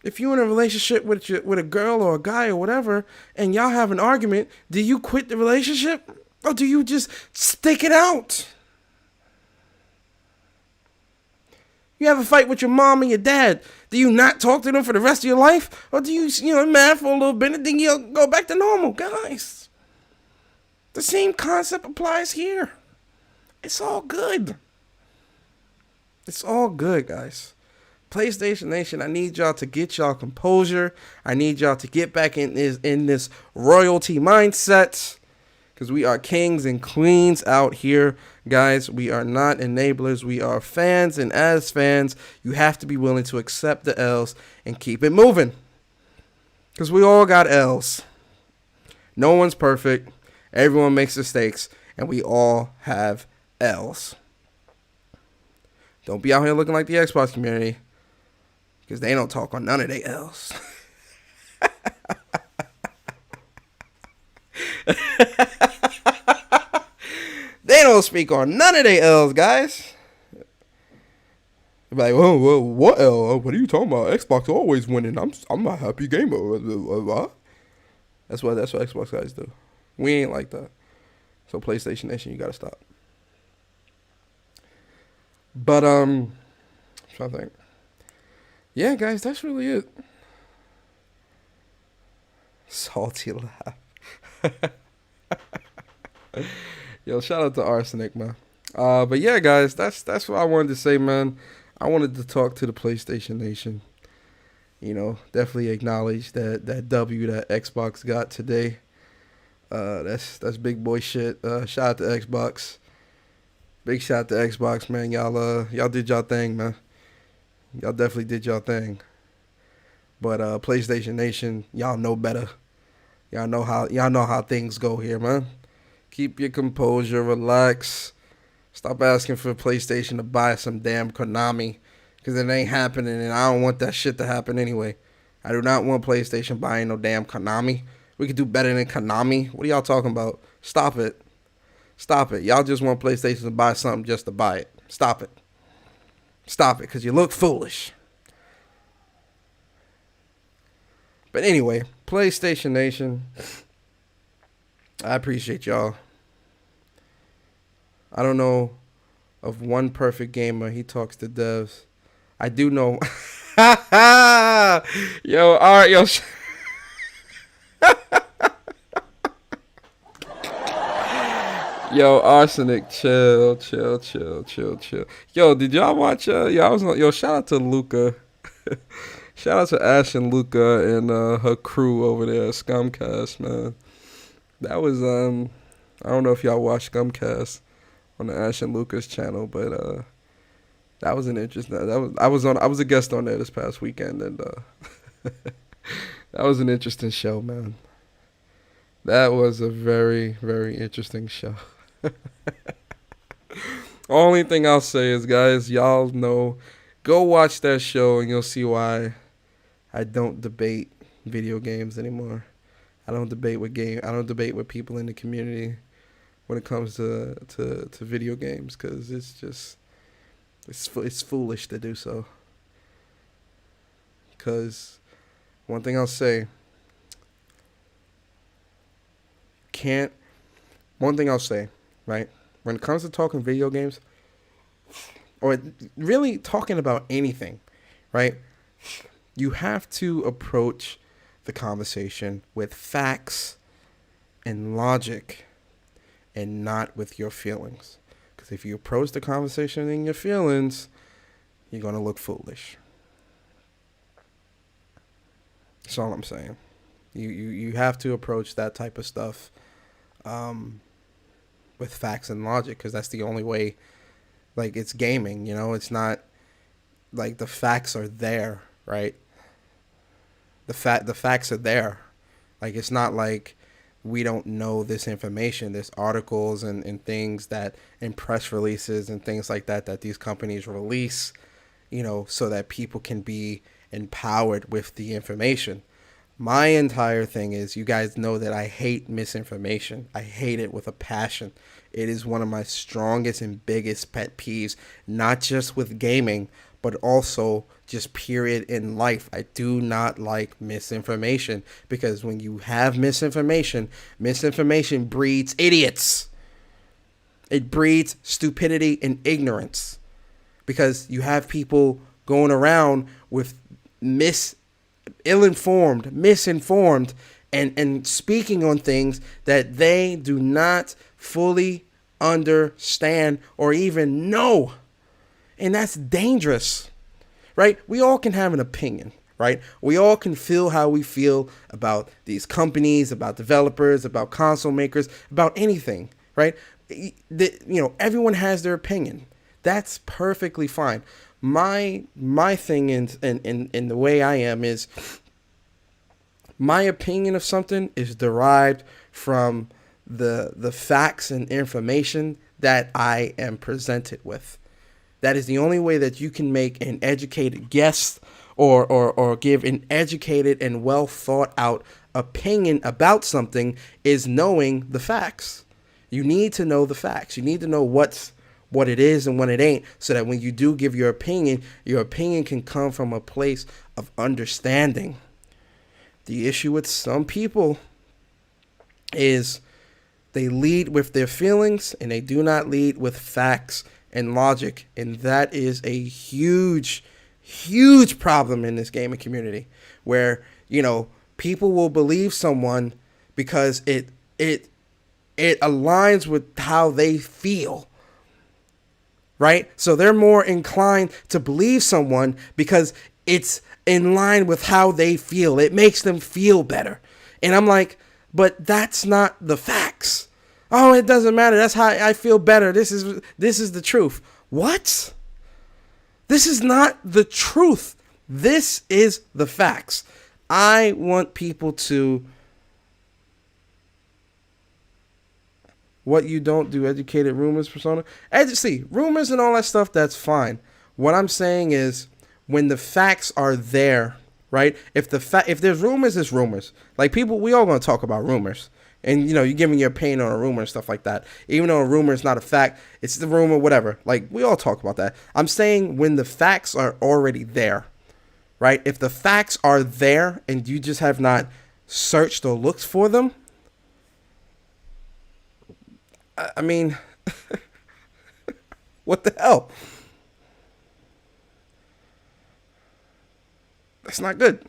If you're in a relationship with a girl or a guy or whatever, and y'all have an argument, do you quit the relationship? Or do you just stick it out? You have a fight with your mom and your dad. Do you not talk to them for the rest of your life? Or do you mad for a little bit and then you go back to normal? Guys, the same concept applies here. It's all good. It's all good, guys. PlayStation Nation, I need y'all to get y'all composure. I need y'all to get back in this royalty mindset. Because we are kings and queens out here, guys. We are not enablers. We are fans. And as fans, you have to be willing to accept the L's and keep it moving. Because we all got L's. No one's perfect. Everyone makes mistakes. And we all have L's. Don't be out here looking like the Xbox community. Because they don't talk on none of their L's. They don't speak on none of their L's, guys. They're like, whoa, what L? What are you talking about? Xbox always winning. I'm a happy gamer. What? That's what Xbox guys do. We ain't like that. So PlayStation Nation, you gotta stop. But I'm trying to think. Yeah, guys, that's really it. Salty laugh. Yo, shout out to Arsenic, man. But yeah, guys, that's what I wanted to say, man. I wanted to talk to the PlayStation Nation. You know, definitely acknowledge that W that Xbox got today. That's big boy shit. Shout out to Xbox. Big shout out to Xbox, man. Y'all did y'all thing, man. Y'all definitely did y'all thing. But PlayStation Nation, y'all know better. Y'all know how things go here, man. Keep your composure, relax. Stop asking for PlayStation to buy some damn Konami, because it ain't happening, and I don't want that shit to happen anyway. I do not want PlayStation buying no damn Konami. We could do better than Konami. What are y'all talking about? Stop it. Stop it. Y'all just want PlayStation to buy something just to buy it. Stop it. Stop it, because you look foolish. But anyway, PlayStation Nation, I appreciate y'all. I don't know of one perfect gamer. He talks to devs. I do know. Yo, all right, yo. Yo, Arsenic, chill. Yo, did y'all watch? Shout out to Luca. Shout out to Ash and Luca and her crew over there at Scumcast, man. That was I don't know if y'all watched Scumcast on the Ash and Luca's channel, but that was an interesting. I was a guest on there this past weekend, and that was an interesting show, man. That was a very, very interesting show. Only thing I'll say is, guys, y'all know, go watch that show and you'll see why I don't debate video games anymore. I don't debate with people in the community when it comes to video games, because it's foolish to do so. Because one thing I'll say, can't. One thing I'll say, right? When it comes to talking video games, or really talking about anything, right? You have to approach the conversation with facts and logic and not with your feelings. Because if you approach the conversation in your feelings, you're going to look foolish. That's all I'm saying. You have to approach that type of stuff with facts and logic, because that's the only way. Like, it's gaming, it's not like the facts are there, right? The facts are there. Like, it's not like we don't know this information. There's articles and things that, and press releases and things like that these companies release, so that people can be empowered with the information. My entire thing is, you guys know that I hate misinformation. I hate it with a passion. It is one of my strongest and biggest pet peeves, not just with gaming, but also just period in life. I do not like misinformation, because when you have misinformation breeds idiots. It breeds stupidity and ignorance, because you have people going around with misinformed, and speaking on things that they do not fully understand or even know. And that's dangerous, right? We all can have an opinion, right? We all can feel how we feel about these companies, about developers, about console makers, about anything, right? Everyone has their opinion. That's perfectly fine. My thing in the way I am is, my opinion of something is derived from the facts and information that I am presented with. That is the only way that you can make an educated guess or give an educated and well thought out opinion about something, is knowing the facts. You need to know the facts. You need to know what it is and what it ain't, so that when you do give your opinion can come from a place of understanding. The issue with some people is they lead with their feelings and they do not lead with facts and logic. And that is a huge, huge problem in this gaming community, where, people will believe someone because it aligns with how they feel. Right? So they're more inclined to believe someone because it's in line with how they feel. It makes them feel better. And I'm like, but that's not the facts. Oh, it doesn't matter. That's how I feel better. This is the truth. What? This is not the truth. This is the facts. I want people to... What you don't do, educated rumors, persona. See, rumors and all that stuff, that's fine. What I'm saying is, when the facts are there, right? If there's rumors, it's rumors. Like, we all gonna talk about rumors. And, you're giving your opinion on a rumor and stuff like that. Even though a rumor is not a fact, it's the rumor, whatever. Like, we all talk about that. I'm saying when the facts are already there, right? If the facts are there and you just have not searched or looked for them, I mean, what the hell? That's not good.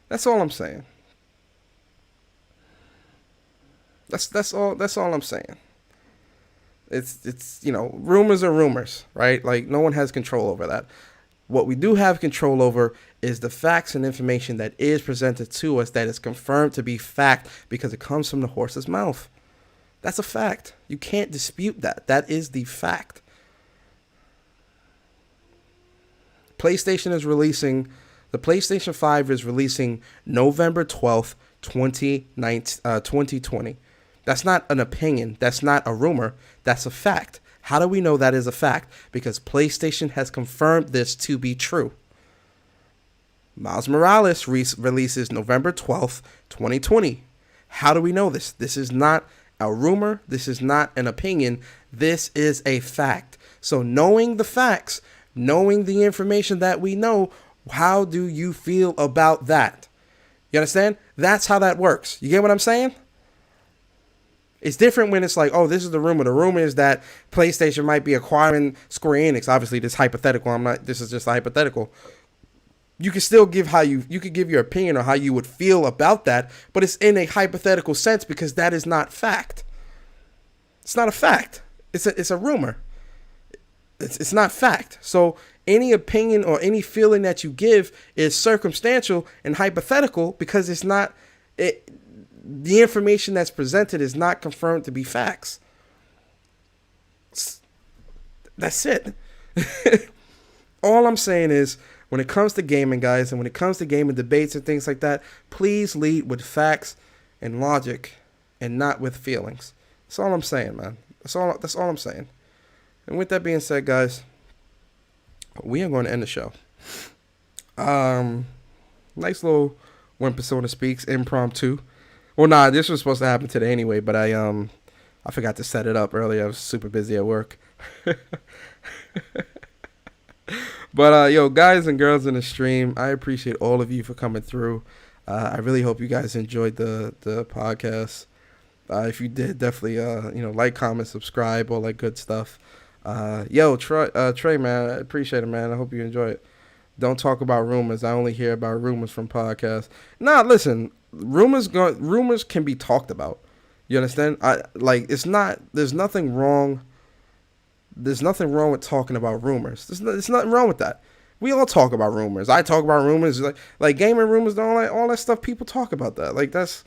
That's all I'm saying. That's all I'm saying. It's rumors are rumors, right? Like, no one has control over that. What we do have control over is the facts and information that is presented to us, that is confirmed to be fact, because it comes from the horse's mouth. That's a fact. You can't dispute that. That is the fact. The PlayStation 5 is releasing November 12th, 2020. That's not an opinion. That's not a rumor. That's a fact. How do we know that is a fact? Because PlayStation has confirmed this to be true. Miles Morales releases November 12th, 2020. How do we know this? This is not a rumor. This is not an opinion. This is a fact. So knowing the facts, knowing the information that we know, how do you feel about that? You understand? That's how that works. You get what I'm saying? It's different when it's like, oh, this is the rumor. The rumor is that PlayStation might be acquiring Square Enix. Obviously, this is hypothetical. This is just a hypothetical. You can still give you could give your opinion on how you would feel about that, but it's in a hypothetical sense because that is not fact. It's not a fact. It's a rumor. It's not fact. So any opinion or any feeling that you give is circumstantial and hypothetical because it's not the information that's presented is not confirmed to be facts. That's it. All I'm saying is, when it comes to gaming, guys, and when it comes to gaming debates and things like that, please lead with facts and logic and not with feelings. That's all I'm saying, man. That's all I'm saying. And with that being said, guys, we are going to end the show. Nice little When Persona Speaks impromptu. Well, nah, this was supposed to happen today anyway, but I forgot to set it up earlier. I was super busy at work. But yo, guys and girls in the stream, I appreciate all of you for coming through. I really hope you guys enjoyed the podcast. If you did, definitely like, comment, subscribe, all that good stuff. Yo, Trey, man, I appreciate it, man. I hope you enjoy it. Don't talk about rumors. I only hear about rumors from podcasts. Nah, listen. Rumors can be talked about. You understand? There's nothing wrong. There's nothing wrong with talking about rumors. There's nothing wrong with that. We all talk about rumors. I talk about rumors, like gaming rumors, all that stuff. People talk about that. Like that's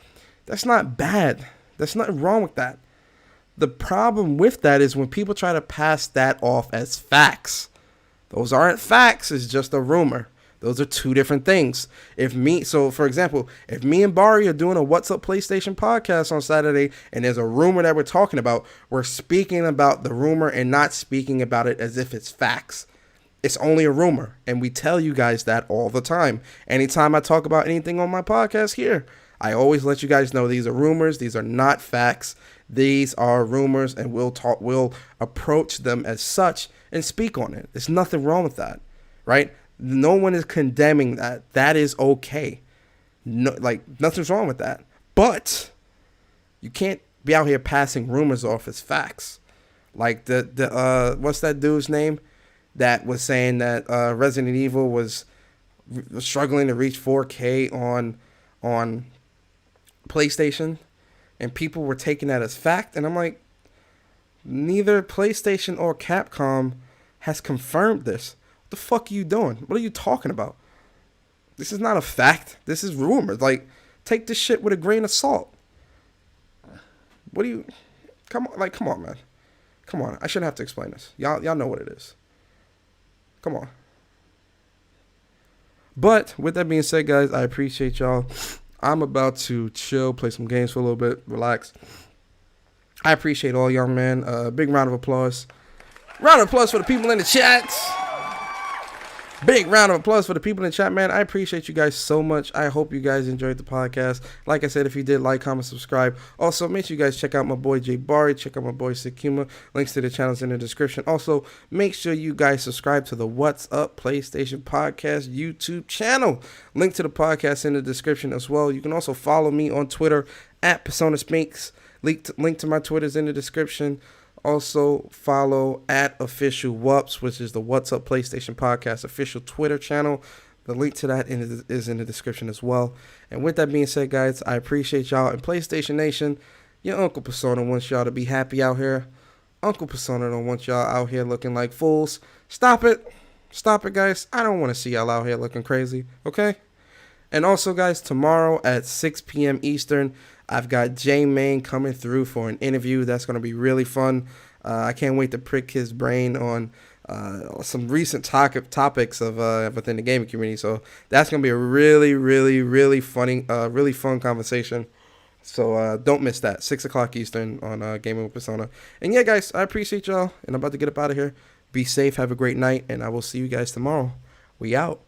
not bad. There's nothing wrong with that. The problem with that is when people try to pass that off as facts. Those aren't facts. It's just a rumor. Those are two different things. So for example, if me and Bari are doing a What's Up PlayStation podcast on Saturday and there's a rumor that we're talking about, we're speaking about the rumor and not speaking about it as if it's facts. It's only a rumor. And we tell you guys that all the time. Anytime I talk about anything on my podcast here, I always let you guys know these are rumors. These are not facts. These are rumors, and we'll approach them as such and speak on it. There's nothing wrong with that, right? No one is condemning that. That is okay. No, nothing's wrong with that. But you can't be out here passing rumors off as facts. Like the what's that dude's name that was saying that Resident Evil was struggling to reach 4K on PlayStation, and people were taking that as fact. And I'm like, neither PlayStation or Capcom has confirmed this. What the fuck are you doing? What are you talking about? This is not a fact. This is rumors. Like, take this shit with a grain of salt. What do you... Come on, man. Come on. I shouldn't have to explain this. Y'all know what it is. Come on. But, with that being said, guys, I appreciate y'all. I'm about to chill, play some games for a little bit, relax. I appreciate all y'all, man. Big round of applause. Round of applause for the people in the chat. Big round of applause for the people in the chat, man. I appreciate you guys so much. I hope you guys enjoyed the podcast. Like I said, if you did, like, comment, subscribe. Also, make sure you guys check out my boy Jay Bari. Check out my boy Sakuma. Links to the channels in the description. Also, make sure you guys subscribe to the What's Up PlayStation Podcast YouTube channel. Link to the podcast in the description as well. You can also follow me on Twitter at Persona Speaks. Link to my Twitter's in the description. Also, follow at Official Wups, which is the What's Up PlayStation Podcast official Twitter channel. The link to that is in the description as well. And with that being said, guys, I appreciate y'all. And PlayStation Nation, your Uncle Persona wants y'all to be happy out here. Uncle Persona don't want y'all out here looking like fools. Stop it. Stop it, guys. I don't want to see y'all out here looking crazy, okay? And also, guys, tomorrow at 6 p.m. Eastern, I've got J-Main coming through for an interview. That's going to be really fun. I can't wait to prick his brain on some recent topics of within the gaming community. So that's going to be a really, really, really really fun conversation. So don't miss that. 6 o'clock Eastern on Gaming with Persona. And yeah, guys, I appreciate y'all. And I'm about to get up out of here. Be safe. Have a great night. And I will see you guys tomorrow. We out.